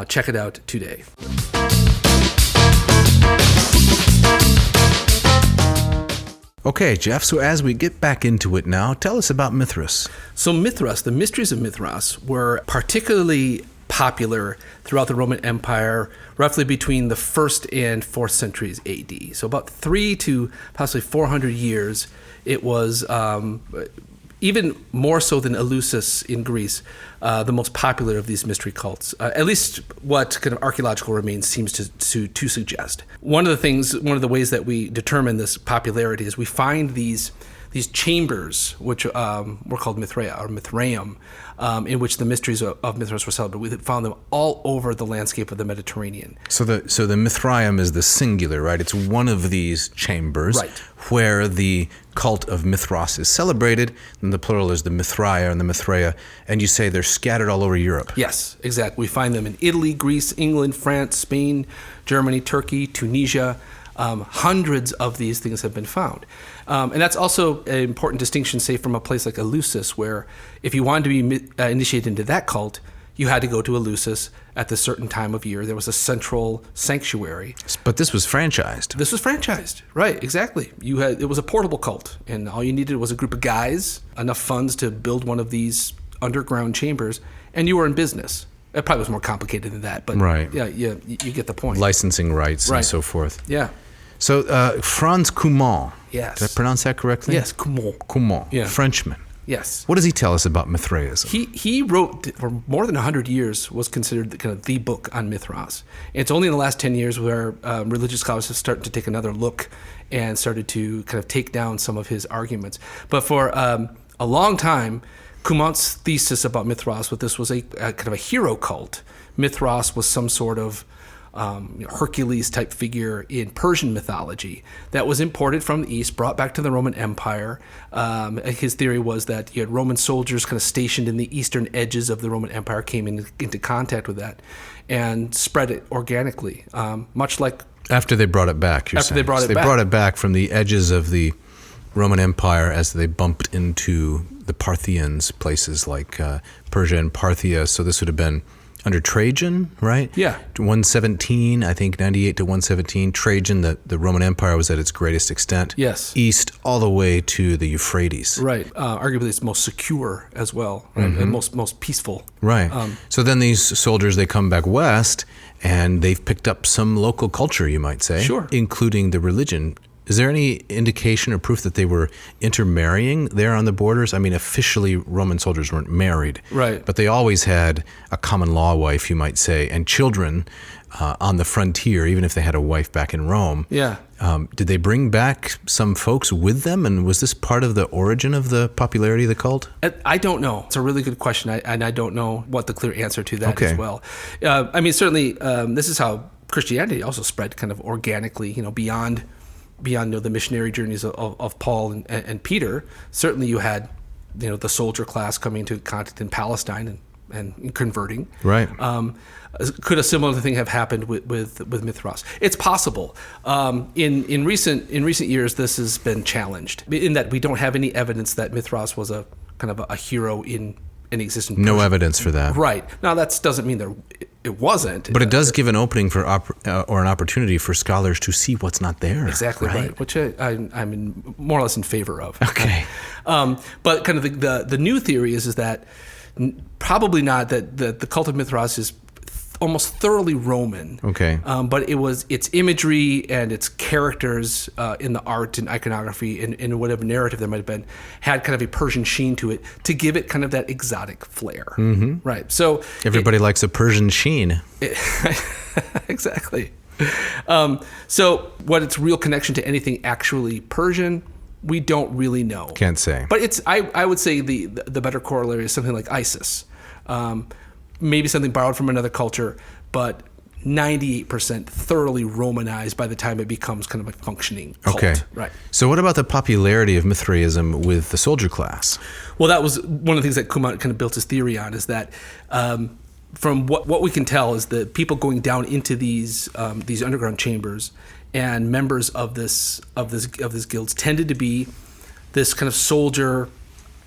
Check it out today. Okay, Jeff, so as we get back into it now, tell us about Mithras. So Mithras, the mysteries of Mithras, were particularly popular throughout the Roman Empire, roughly between the 1st and 4th centuries AD. So about 300 to possibly 400 years, it was even more so than Eleusis in Greece, the most popular of these mystery cults, at least what kind of archaeological remains seems to suggest. One of the ways that we determine this popularity is we find these chambers, which were called Mithraea or Mithraeum, in which the mysteries of Mithras were celebrated. We found them all over the landscape of the Mediterranean. So the Mithraeum is the singular, right? It's one of these chambers, right, where the cult of Mithras is celebrated, and the plural is the Mithraea and the Mithraea, and you say they're scattered all over Europe. Yes, exactly. We find them in Italy, Greece, England, France, Spain, Germany, Turkey, Tunisia. Hundreds of these things have been found. And that's also an important distinction, say, from a place like Eleusis, where if you wanted to be initiated into that cult, you had to go to Eleusis at the certain time of year. There was a central sanctuary. But this was franchised. This was franchised, right, exactly. It was a portable cult, and all you needed was a group of guys, enough funds to build one of these underground chambers, and you were in business. It probably was more complicated than that, but right. Yeah, you get the point. Licensing rights right. and so forth. Yeah. So Franz Cumont. Yes. Did I pronounce that correctly? Yes, Cumont. Cumont, Yeah. Frenchman. Yes. What does he tell us about Mithraism? He wrote, for more than 100 years, was considered kind of the book on Mithras. And it's only in the last 10 years where religious scholars have started to take another look and started to kind of take down some of his arguments. But for a long time, Cumont's thesis about Mithras was this was a kind of a hero cult. Mithras was some sort of Hercules-type figure in Persian mythology that was imported from the East, brought back to the Roman Empire. His theory was that you had Roman soldiers kind of stationed in the eastern edges of the Roman Empire came into contact with that and spread it organically, much like... After they brought it back, you're saying. They brought it back. They brought it back from the edges of the Roman Empire as they bumped into the Parthians, places like Persia and Parthia. So this would have been under Trajan, right? Yeah. 117, I think, 98 to 117. Trajan, the Roman Empire was at its greatest extent. Yes. East all the way to the Euphrates. Right. Arguably it's most secure as well, right? And most peaceful. Right. So then these soldiers, they come back west, and they've picked up some local culture, you might say. Sure. Including the religion. Is there any indication or proof that they were intermarrying there on the borders? I mean, officially Roman soldiers weren't married. Right. But they always had a common law wife, you might say, and children on the frontier, even if they had a wife back in Rome. Yeah. Did they bring back some folks with them? And was this part of the origin of the popularity of the cult? I don't know. It's a really good question, and I don't know what the clear answer to that as well. I mean, certainly this is how Christianity also spread kind of organically, beyond the missionary journeys of Paul and Peter. Certainly you had the soldier class coming into contact in Palestine and converting. Right. Could a similar thing have happened with Mithras? It's possible. In recent years, this has been challenged in that we don't have any evidence that Mithras was a kind of a hero in existence. No evidence for that. Right. Now that doesn't mean there it wasn't. But it does give an opening for or an opportunity for scholars to see what's not there. Exactly right, which I'm more or less in favor of. Okay. But kind of the new theory is that probably not, that the cult of Mithras is almost thoroughly Roman. Okay. But its imagery and its characters in the art and iconography and in whatever narrative there might have been had kind of a Persian sheen to it to give it kind of that exotic flair. Mm-hmm. Right. So everybody likes a Persian sheen. Exactly. So what its real connection to anything actually Persian, we don't really know. Can't say. But I would say the better corollary is something like Isis. Maybe something borrowed from another culture, but 98% thoroughly Romanized by the time it becomes kind of a functioning cult. Okay. Right. So what about the popularity of Mithraism with the soldier class? Well, that was one of the things that Kumant kind of built his theory on, is that from what we can tell is that people going down into these underground chambers and members of this guilds tended to be this kind of soldier,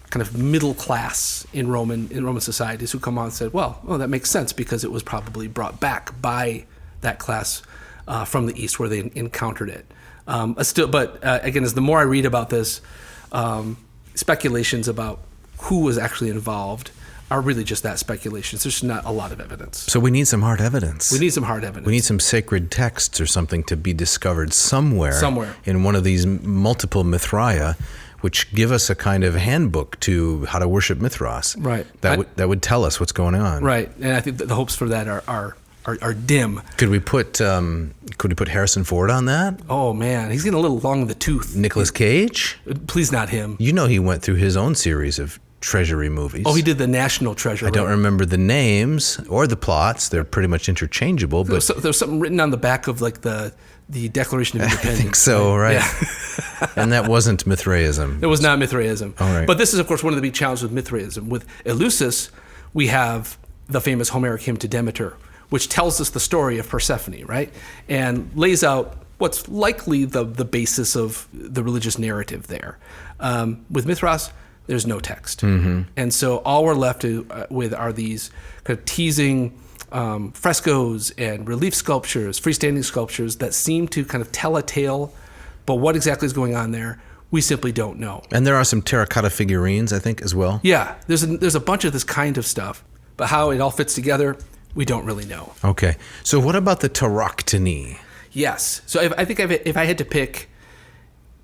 kind of middle class in Roman societies, who come on and said, well, that makes sense because it was probably brought back by that class from the East where they encountered it. But again, as the more I read about this, speculations about who was actually involved are really just that, speculations. There's not a lot of evidence. So we need some hard evidence. We need some hard evidence. We need some sacred texts or something to be discovered somewhere in one of these multiple Mithraea, which give us a kind of handbook to how to worship Mithras. Right. That would tell us what's going on. Right. And I think that the hopes for that are dim. Could we put Harrison Ford on that? Oh man, he's getting a little long in the tooth. Nicolas Cage? Please, not him. You know, he went through his own series of treasury movies. Oh, he did the National Treasure. I don't remember the names or the plots. They're pretty much interchangeable. But there's something written on the back of like the Declaration of Independence. I think so, right? Yeah. And that wasn't Mithraism. It was not Mithraism. All right. But this is, of course, one of the big challenges with Mithraism. With Eleusis, we have the famous Homeric hymn to Demeter, which tells us the story of Persephone, right? And lays out what's likely the basis of the religious narrative there. With Mithras, there's no text. Mm-hmm. And so all we're left with are these kind of teasing frescoes and relief sculptures, freestanding sculptures that seem to kind of tell a tale, but what exactly is going on there, we simply don't know. And there are some terracotta figurines, I think, as well. Yeah, there's a bunch of this kind of stuff, but how it all fits together, we don't really know. Okay, so what about the Tauroctony? Yes, so I think if I had to pick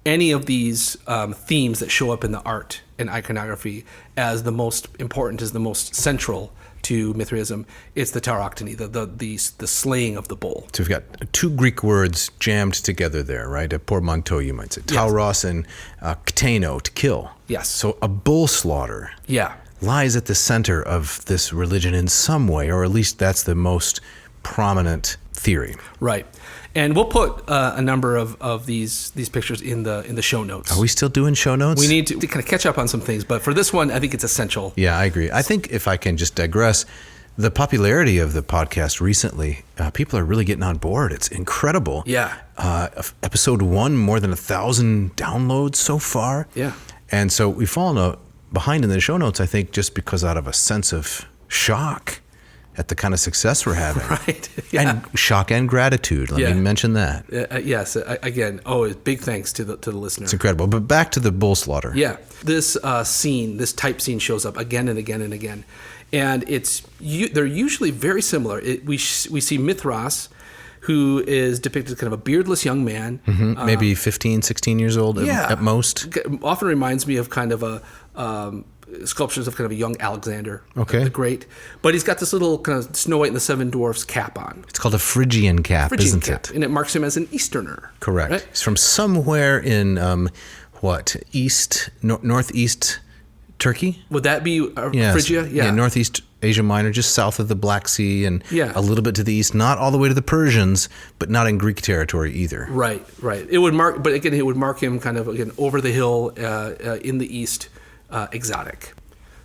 any of these themes that show up in the art and iconography as the most important, as the most central to Mithraism, it's the Tauroctony, the slaying of the bull. So we've got two Greek words jammed together there, right? A portmanteau, you might say. Tauros and kteno, to kill. Yes. So a bull slaughter lies at the center of this religion in some way, or at least that's the most prominent theory. Right. And we'll put a number of these pictures in the show notes. Are we still doing show notes? We need to kind of catch up on some things, but for this one, I think it's essential. Yeah, I agree. I think if I can just digress, the popularity of the podcast recently, people are really getting on board. It's incredible. Yeah. Episode 1, more than 1,000 downloads so far. Yeah. And so we've fallen behind in the show notes, I think, just because out of a sense of shock at the kind of success we're having. Right. Yeah. And shock and gratitude. Let me mention that. Yes. Again, big thanks to the listener. It's incredible. But back to the bull slaughter. Yeah. This scene, this type scene shows up again and again and again. And they're usually very similar. We see Mithras, who is depicted as kind of a beardless young man. Mm-hmm. Maybe 15, 16 years old at most. Often reminds me of kind of a sculptures of kind of a young Alexander the Great. But he's got this little kind of Snow White and the Seven Dwarfs cap on. It's called a Phrygian cap, isn't it? And it marks him as an Easterner. Correct. Right? He's from somewhere in, northeast Turkey? Would that be Phrygia? Yeah, northeast Asia Minor, just south of the Black Sea and a little bit to the east, not all the way to the Persians, but not in Greek territory either. Right. It would mark him kind of, again, over the hill in the east, exotic.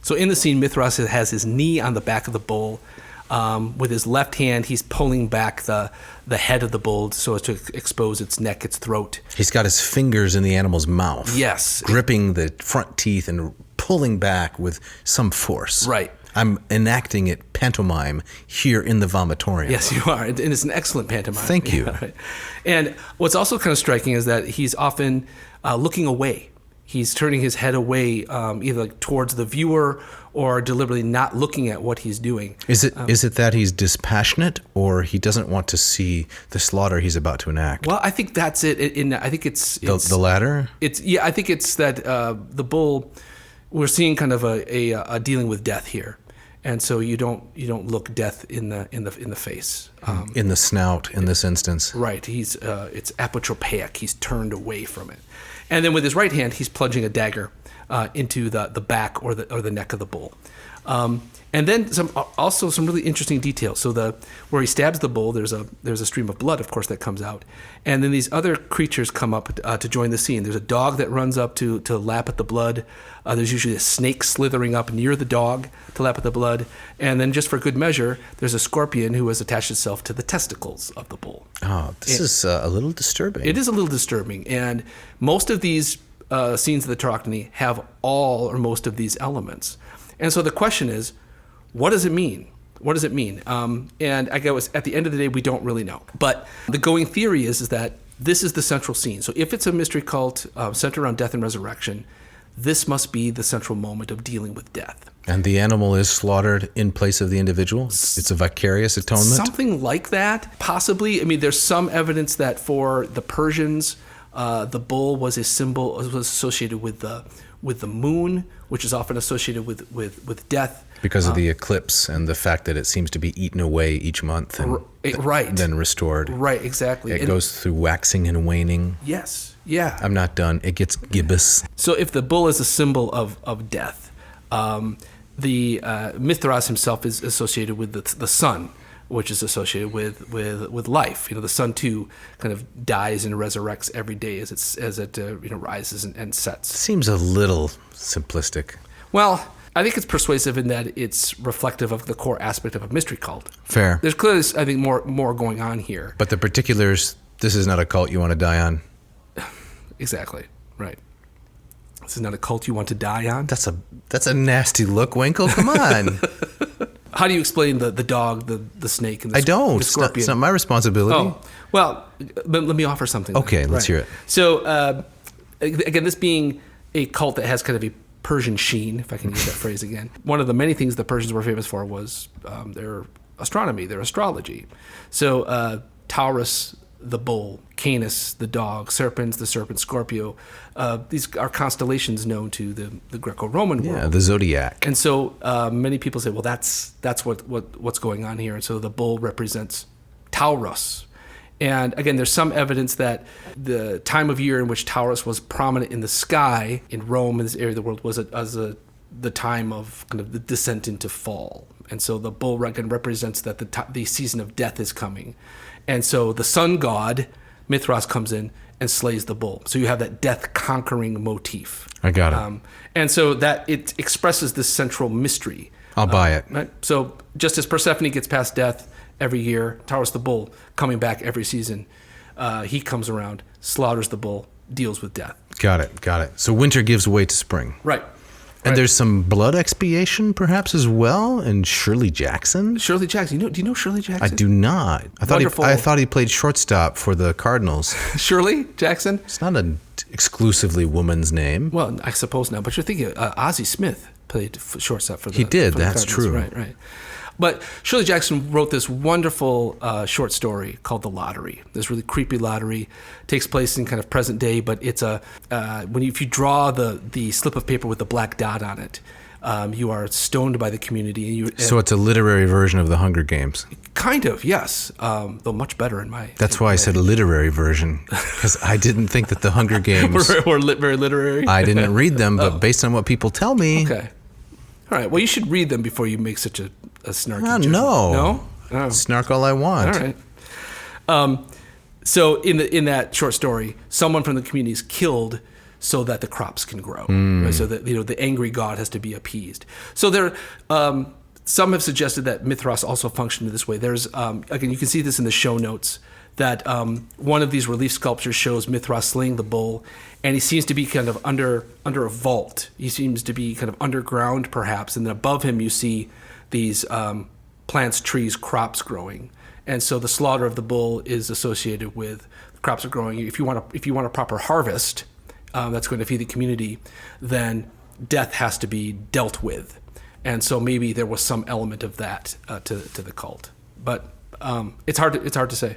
So in the scene, Mithras has his knee on the back of the bull. With his left hand, he's pulling back the head of the bull so as to expose its neck, its throat. He's got his fingers in the animal's mouth. Yes. Gripping the front teeth and pulling back with some force. Right. I'm enacting it pantomime here in the vomitorium. Yes, you are. And it's an excellent pantomime. Thank you. Yeah, right. And what's also kind of striking is that he's often looking away. He's turning his head away, either like towards the viewer or deliberately not looking at what he's doing. Is it that he's dispassionate, or he doesn't want to see the slaughter he's about to enact? Well, I think that's it. I think it's the latter. I think it's that the bull. We're seeing kind of a dealing with death here, and so you don't look death in the face. In the snout, in this instance. Right. It's apotropaic. He's turned away from it. And then with his right hand, he's plunging a dagger into the back or the neck of the bull. And then some really interesting details. So where he stabs the bull, there's a stream of blood, of course, that comes out. And then these other creatures come up to join the scene. There's a dog that runs up to lap at the blood. There's usually a snake slithering up near the dog to lap at the blood. And then just for good measure, there's a scorpion who has attached itself to the testicles of the bull. Oh, this is a little disturbing. It is a little disturbing. And most of these scenes of the Tauroctony have all or most of these elements. And so the question is, what does it mean? What does it mean? And I guess at the end of the day, we don't really know. But the going theory is that this is the central scene. So if it's a mystery cult centered around death and resurrection, this must be the central moment of dealing with death. And the animal is slaughtered in place of the individual? It's a vicarious atonement? Something like that, possibly. I mean, there's some evidence that for the Persians, the bull was associated with the moon, which is often associated with death. Because of the eclipse and the fact that it seems to be eaten away each month and then restored. Right, exactly. It goes through waxing and waning. Yes, yeah. I'm not done. It gets gibbous. So if the bull is a symbol of death, the Mithras himself is associated with the sun, which is associated with life. The sun too kind of dies and resurrects every day as it rises and sets. Seems a little simplistic. Well, I think it's persuasive in that it's reflective of the core aspect of a mystery cult. Fair. There's clearly, I think, more going on here. But the particulars, this is not a cult you want to die on. Exactly. Right. This is not a cult you want to die on. That's a nasty look, Winkle. Come on. How do you explain the dog, the snake, and the scorpion? I don't. It's not my responsibility. Oh, well, let me offer something. Okay, let's hear it. So, again, this being a cult that has kind of a Persian sheen, if I can use that phrase again. One of the many things the Persians were famous for was their astronomy, their astrology. So Taurus, the bull, Canis, the dog, Serpens, the serpent, Scorpio. These are constellations known to the Greco-Roman world. Yeah, the zodiac. And so many people say, well, that's what's going on here. And so the bull represents Taurus. And again, there's some evidence that the time of year in which Taurus was prominent in the sky in Rome, in this area of the world, was the time of kind of the descent into fall. And so the bull again represents that the season of death is coming. And so the sun god, Mithras, comes in and slays the bull. So you have that death-conquering motif. I got it. And so that it expresses this central mystery. I'll buy it. Right? So just as Persephone gets past death every year, Taurus the bull coming back every season, he comes around, slaughters the bull, deals with death. Got it. So winter gives way to spring. Right. And there's some blood expiation, perhaps, as well, and Shirley Jackson. Shirley Jackson. Do you know Shirley Jackson? I do not. I thought he played shortstop for the Cardinals. Shirley Jackson? It's not an exclusively woman's name. Well, I suppose not. But you're thinking Ozzie Smith played shortstop for the He did. For the That's Cardinals. true. Right. But Shirley Jackson wrote this wonderful short story called The Lottery. This really creepy lottery takes place in kind of present day, but it's if you draw the slip of paper with the black dot on it, you are stoned by the community. So it's a literary version of the Hunger Games. Kind of, yes. Though much better in my. That's why I said literary version, because I didn't think that the Hunger Games were very literary. I didn't read them, but based on what people tell me. Okay. All right. Well, you should read them before you make such a snarky judgment. No. Oh. Snark all I want. All right. So in that short story, someone from the community is killed so that the crops can grow. Right? So that the angry god has to be appeased. So there, some have suggested that Mithras also functioned in this way. There's again, you can see this in the show notes, that one of these relief sculptures shows Mithras slaying the bull, and he seems to be kind of under a vault. He seems to be kind of underground, perhaps, and then above him you see these plants, trees, crops growing. And so the slaughter of the bull is associated with crops are growing. If you want a proper harvest that's going to feed the community, then death has to be dealt with. And so maybe there was some element of that to the cult. But it's hard to say.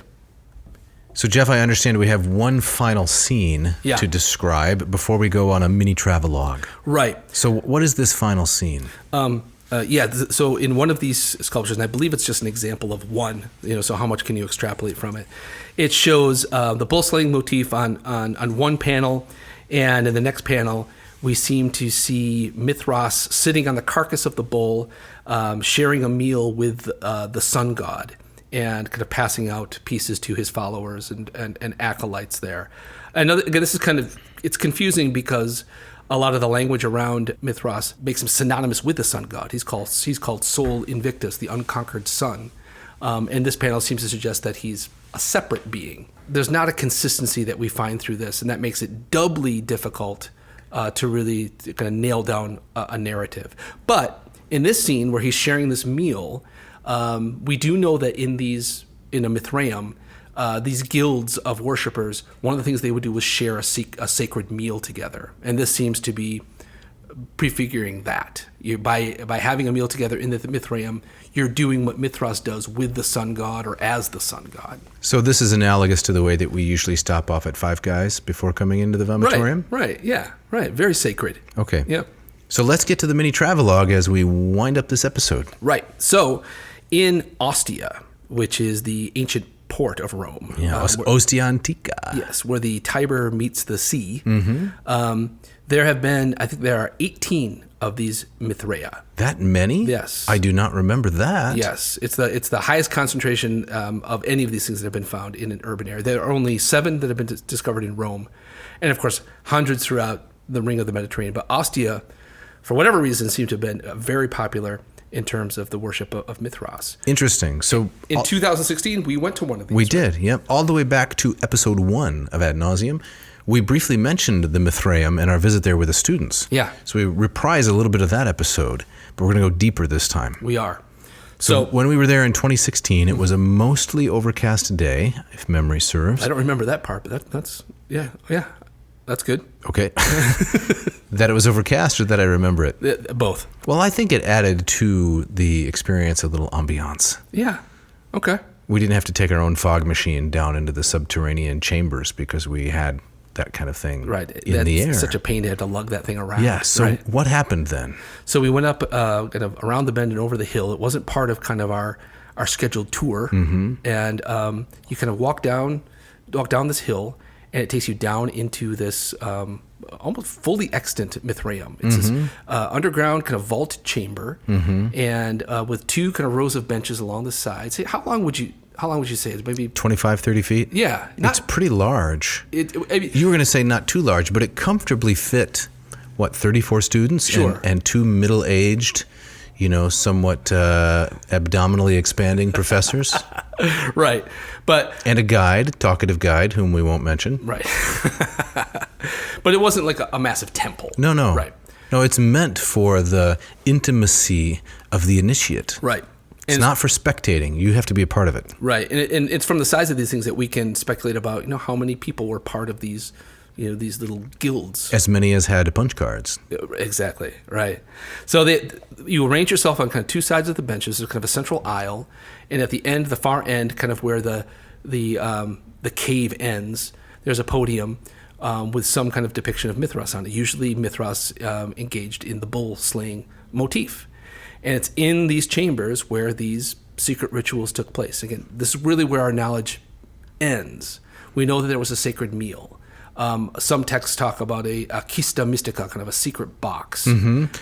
So, Jeff, I understand we have one final scene to describe before we go on a mini travelogue. Right. So what is this final scene? So in one of these sculptures, and I believe it's just an example of one, so how much can you extrapolate from it? It shows the bull slaying motif on one panel, and in the next panel, we seem to see Mithras sitting on the carcass of the bull, sharing a meal with the sun god, and kind of passing out pieces to his followers and acolytes there. And again, this is it's confusing because a lot of the language around Mithras makes him synonymous with the sun god. He's called Sol Invictus, the unconquered sun. And this panel seems to suggest that he's a separate being. There's not a consistency that we find through this, and that makes it doubly difficult to really kind of nail down a narrative. But in this scene where he's sharing this meal, we do know that in a Mithraeum, these guilds of worshipers, one of the things they would do was share a sacred meal together. And this seems to be prefiguring that. By having a meal together in the Mithraeum, you're doing what Mithras does with the sun god or as the sun god. So this is analogous to the way that we usually stop off at Five Guys before coming into the vomitorium? Right, yeah, right. Very sacred. Okay. Yeah. So let's get to the mini travelogue as we wind up this episode. Right. So in Ostia, which is the ancient port of Rome. Yeah, Ostia Antica. Yes, where the Tiber meets the sea. Mm-hmm. There are 18 of these Mithraea. That many? Yes. I do not remember that. Yes, it's the highest concentration of any of these things that have been found in an urban area. There are only 7 that have been discovered in Rome, and of course hundreds throughout the ring of the Mediterranean. But Ostia, for whatever reason, seemed to have been very popular in terms of the worship of Mithras. Interesting. So in 2016, we went to one of these. We did, yep. All the way back to episode 1 of Ad Nauseam. We briefly mentioned the Mithraeum and our visit there with the students. Yeah. So we reprise a little bit of that episode, but we're going to go deeper this time. We are. So when we were there in 2016, it was a mostly overcast day, if memory serves. I don't remember that part, but that's that's good. Okay. That it was overcast or that I remember it? Both. Well, I think it added to the experience a little ambiance. Yeah. Okay. We didn't have to take our own fog machine down into the subterranean chambers because we had that kind of thing in the air. That's such a pain to have to lug that thing around. Yeah, so what happened then? So we went up kind of around the bend and over the hill. It wasn't part of kind of our scheduled tour. Mm-hmm. And you kind of walk down this hill, and it takes you down into this almost fully extant Mithraeum. It's this underground kind of vault chamber, and with 2 kind of rows of benches along the sides. How long would you say? It's maybe 25, 30 feet? Yeah. It's pretty large. You were going to say not too large, but it comfortably fit, 34 students? Sure. And 2 middle-aged, somewhat abdominally expanding professors? Right. And a talkative guide, whom we won't mention. Right. But it wasn't like a massive temple. No. Right. No, it's meant for the intimacy of the initiate. Right. It's not for spectating. You have to be a part of it. Right. And it's from the size of these things that we can speculate about, how many people were part of these, these little guilds. As many as had punch cards. Exactly. Right. So you arrange yourself on kind of 2 sides of the benches. There's kind of a central aisle. And at the far end, kind of where the cave ends, there's a podium with some kind of depiction of Mithras on it. Usually Mithras engaged in the bull slaying motif. And it's in these chambers where these secret rituals took place. Again, this is really where our knowledge ends. We know that there was a sacred meal. Some texts talk about a kista mystica, kind of a secret box,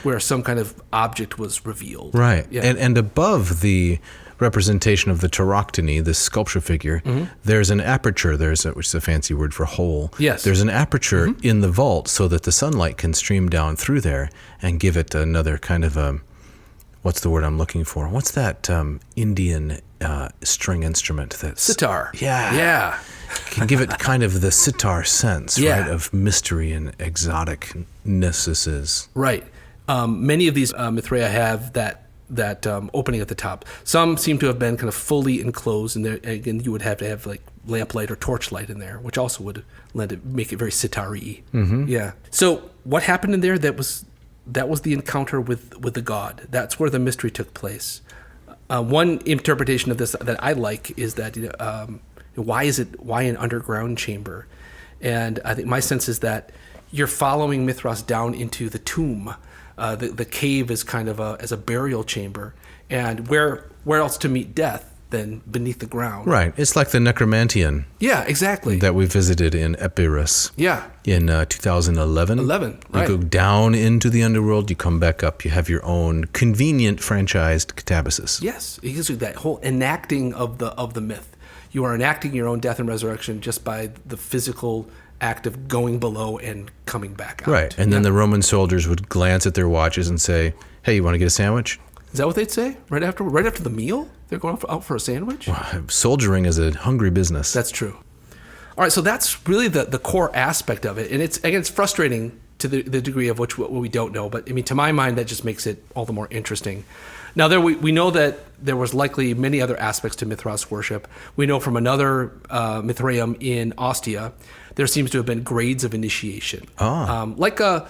where some kind of object was revealed. Right. Yeah. And above the representation of the tauroctony, this sculpture figure, there's an aperture, which is a fancy word for hole. Yes. There's an aperture in the vault so that the sunlight can stream down through there and give it another kind of what's the word I'm looking for? What's that Indian string instrument? Sitar. Yeah. Can give it kind of the sitar sense, right, of mystery and exoticnesses. Right. Many of these Mithraea have that opening at the top. Some seem to have been kind of fully enclosed, and there again you would have to have like lamplight or torchlight in there, which also would make it very sitar-y. Yeah. So what happened in there? That was the encounter with the god. That's where the mystery took place. One interpretation of this that I like is that why an underground chamber? And I think my sense is that you're following Mithras down into the tomb. The cave is kind of as a burial chamber, and where else to meet death than beneath the ground? Right. It's like the Necromantian. Yeah, exactly. That we visited in Epirus. Yeah. In 2011. Right. You go down into the underworld, you come back up, you have your own convenient franchised catabasis. Yes, it gives you that whole enacting of the myth. You are enacting your own death and resurrection just by the physical act of going below and coming back out. Right. And then the Roman soldiers would glance at their watches and say, "Hey, you want to get a sandwich?" Is that what they'd say? Right after the meal? They're going out for a sandwich? Soldiering is a hungry business. That's true. All right, so that's really the core aspect of it. And it's frustrating to the degree of what we don't know. But, I mean, to my mind, that just makes it all the more interesting. Now, we know that there was likely many other aspects to Mithras worship. We know from another Mithraeum in Ostia, there seems to have been grades of initiation. Like the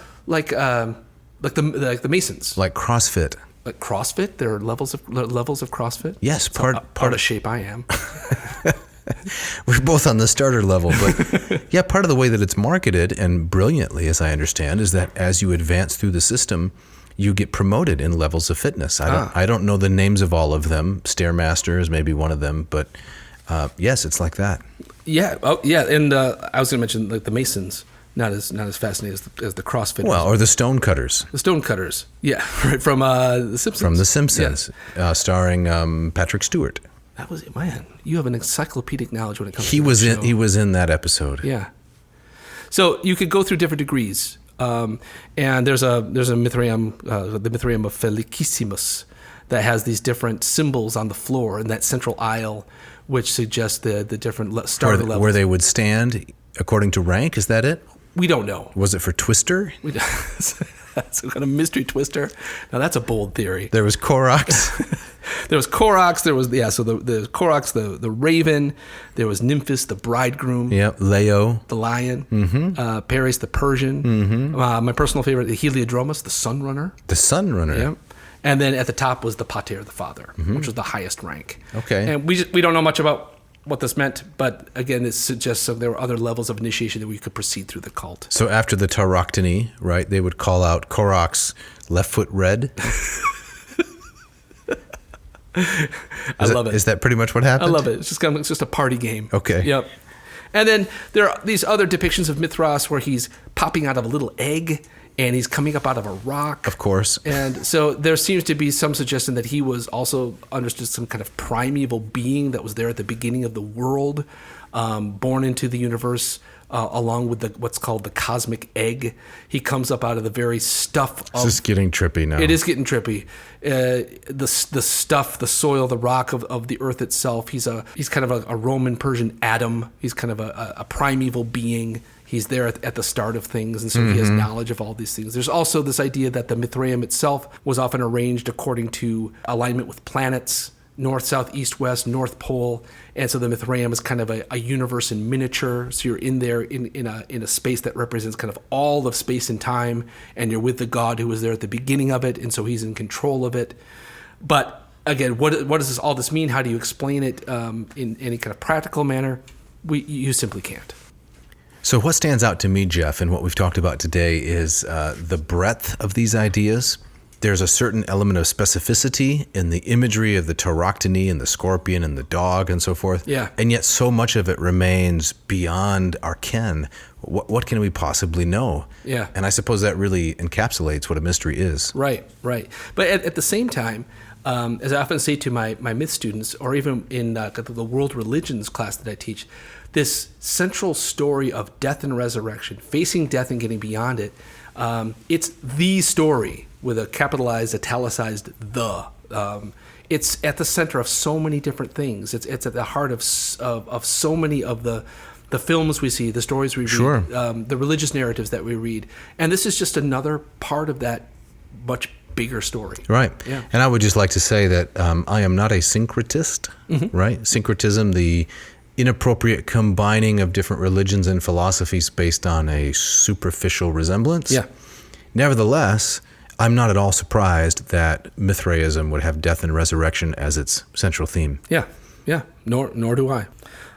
Masons. Like CrossFit. Like CrossFit? There are levels of CrossFit? Yes, part of the shape I am. We're both on the starter level, but yeah, part of the way that it's marketed, and brilliantly, as I understand, is that as you advance through the system, you get promoted in levels of fitness. I don't know the names of all of them. Stairmaster is maybe one of them, but yes, it's like that. Yeah. Oh, yeah. And I was going to mention like the Masons. Not as fascinating as the CrossFit. Well, or the Stonecutters. The Stonecutters, yeah, right from The Simpsons. From The Simpsons, yes. Starring Patrick Stewart. That was man. You have an encyclopedic knowledge when it comes. He was in that episode. Yeah. So you could go through different degrees, and there's a Mithraeum, the Mithraeum of Felicissimus, that has these different symbols on the floor in that central aisle, which suggests the different starter levels. Where they would stand according to rank. Is that it? We don't know. Was it for Twister? That's some kind of mystery twister. Now that's a bold theory. There was Koroks. There was Koroks. There was the Koroks, the raven. There was Nymphis, the bridegroom. Yeah, Leo, the lion. Paris, the Persian. My personal favorite, the Heliodromus, the sun runner. The sun runner. Yeah. And then at the top was the Pater, the father, which was the highest rank. Okay. And we don't know much about what this meant, but again, it suggests that there were other levels of initiation that we could proceed through the cult. So after the Tauroctony, right, they would call out Koroks, left foot red. I love it. Is that pretty much what happened? I love it. It's just a party game. Okay. Yep. And then there are these other depictions of Mithras where he's popping out of a little egg and he's coming up out of a rock. Of course. And so there seems to be some suggestion that he was also understood some kind of primeval being that was there at the beginning of the world, born into the universe along with what's called the cosmic egg. He comes up out of the very stuff of... This is getting trippy now. It is getting trippy. The stuff, the soil, the rock of the earth itself. He's kind of a Roman Persian Adam. He's kind of a primeval being. He's there at the start of things, and so he has knowledge of all these things. There's also this idea that the Mithraeum itself was often arranged according to alignment with planets, north, south, east, west, north pole, and so the Mithraeum is kind of a universe in miniature. So you're in there in a space that represents kind of all of space and time, and you're with the god who was there at the beginning of it, and so he's in control of it. But again, what does all this mean? How do you explain it in any kind of practical manner? You simply can't. So what stands out to me, Jeff, and what we've talked about today is the breadth of these ideas. There's a certain element of specificity in the imagery of the tauroctony and the scorpion and the dog and so forth. Yeah. And yet so much of it remains beyond our ken. What can we possibly know? Yeah. And I suppose that really encapsulates what a mystery is. Right. But at the same time, as I often say to my myth students, or even in the world religions class that I teach, this central story of death and resurrection, facing death and getting beyond it, it's the story with a capitalized, italicized the. It's at the center of so many different things. It's at the heart of so many of the films we see, the stories we read, the religious narratives that we read. And this is just another part of that much bigger story. Right. Yeah. And I would just like to say that I am not a syncretist, right? Syncretism, the inappropriate combining of different religions and philosophies based on a superficial resemblance. Yeah. Nevertheless, I'm not at all surprised that Mithraism would have death and resurrection as its central theme. Yeah. Yeah. Nor do I.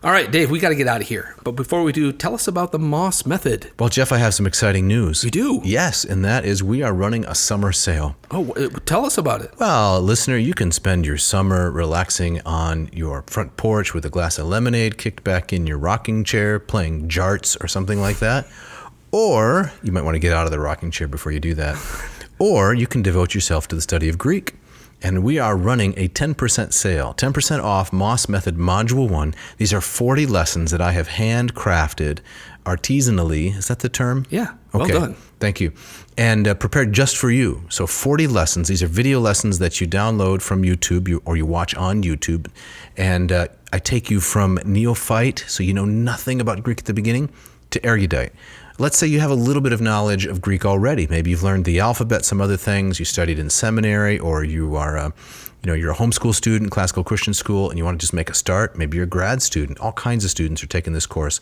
All right, Dave, we got to get out of here. But before we do, tell us about the Moss method. Well, Jeff, I have some exciting news. You do? Yes, and that is we are running a summer sale. Oh, tell us about it. Well, listener, you can spend your summer relaxing on your front porch with a glass of lemonade kicked back in your rocking chair, playing jarts or something like that. Or you might want to get out of the rocking chair before you do that. Or you can devote yourself to the study of Greek. And we are running a 10% sale, 10% off Moss Method Module 1. These are 40 lessons that I have handcrafted artisanally. Is that the term? Yeah, well done. Thank you. And prepared just for you. So 40 lessons. These are video lessons that you download from YouTube or you watch on YouTube. And I take you from neophyte, so you know nothing about Greek at the beginning, to erudite. Let's say you have a little bit of knowledge of Greek already. Maybe you've learned the alphabet, some other things, you studied in seminary, or you are you're a homeschool student, classical Christian school, and you want to just make a start. Maybe you're a grad student. All kinds of students are taking this course.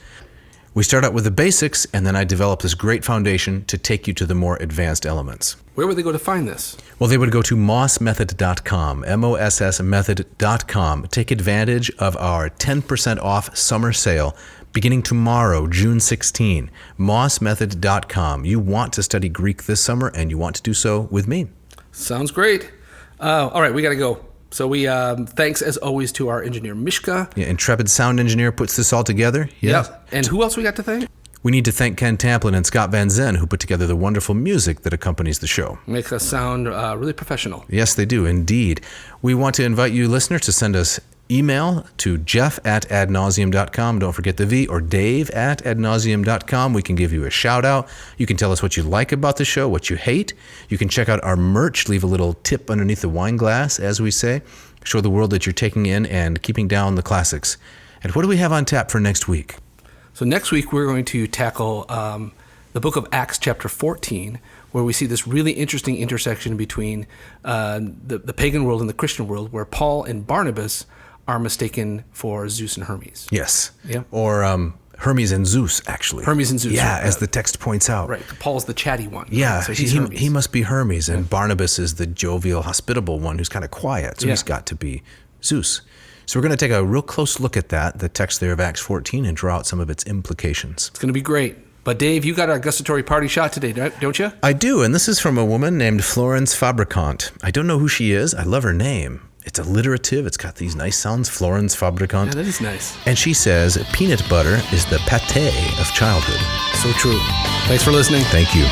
We start out with the basics, and then I develop this great foundation to take you to the more advanced elements. Where would they go to find this? Well, they would go to mossmethod.com, MOSS method.com. Take advantage of our 10% off summer sale beginning tomorrow, June 16, mossmethod.com. You want to study Greek this summer, and you want to do so with me. Sounds great. All right, we got to go. So we thanks, as always, to our engineer, Mishka. Yeah, intrepid sound engineer puts this all together. Yes. Yep. And who else we got to thank? We need to thank Ken Tamplin and Scott Van Zen, who put together the wonderful music that accompanies the show. Makes us sound really professional. Yes, they do, indeed. We want to invite you, listener, to send us email to jeff@adnauseam.com. Don't forget the V, or dave@adnauseam.com. We can give you a shout out. You can tell us what you like about the show, what you hate. You can check out our merch, leave a little tip underneath the wine glass, as we say. Show the world that you're taking in and keeping down the classics. And what do we have on tap for next week? So next week we're going to tackle the book of Acts chapter 14, where we see this really interesting intersection between the pagan world and the Christian world, where Paul and Barnabas are mistaken for Zeus and Hermes. Yes. Yeah. Or Hermes and Zeus, actually. Hermes and Zeus. Yeah, right. as the text points out. Right. Paul's the chatty one. Yeah, So he's Hermes. he must be Hermes, and Barnabas is the jovial, hospitable one who's kind of quiet, so he's got to be Zeus. So we're going to take a real close look at that, the text there of Acts 14, and draw out some of its implications. It's going to be great. But Dave, you got our gustatory party shot today, don't you? I do, and this is from a woman named Florence Fabricant. I don't know who she is. I love her name. It's alliterative. It's got these nice sounds, Florence Fabricant. Yeah, that is nice. And she says, peanut butter is the pâté of childhood. So true. Thanks for listening. Thank you.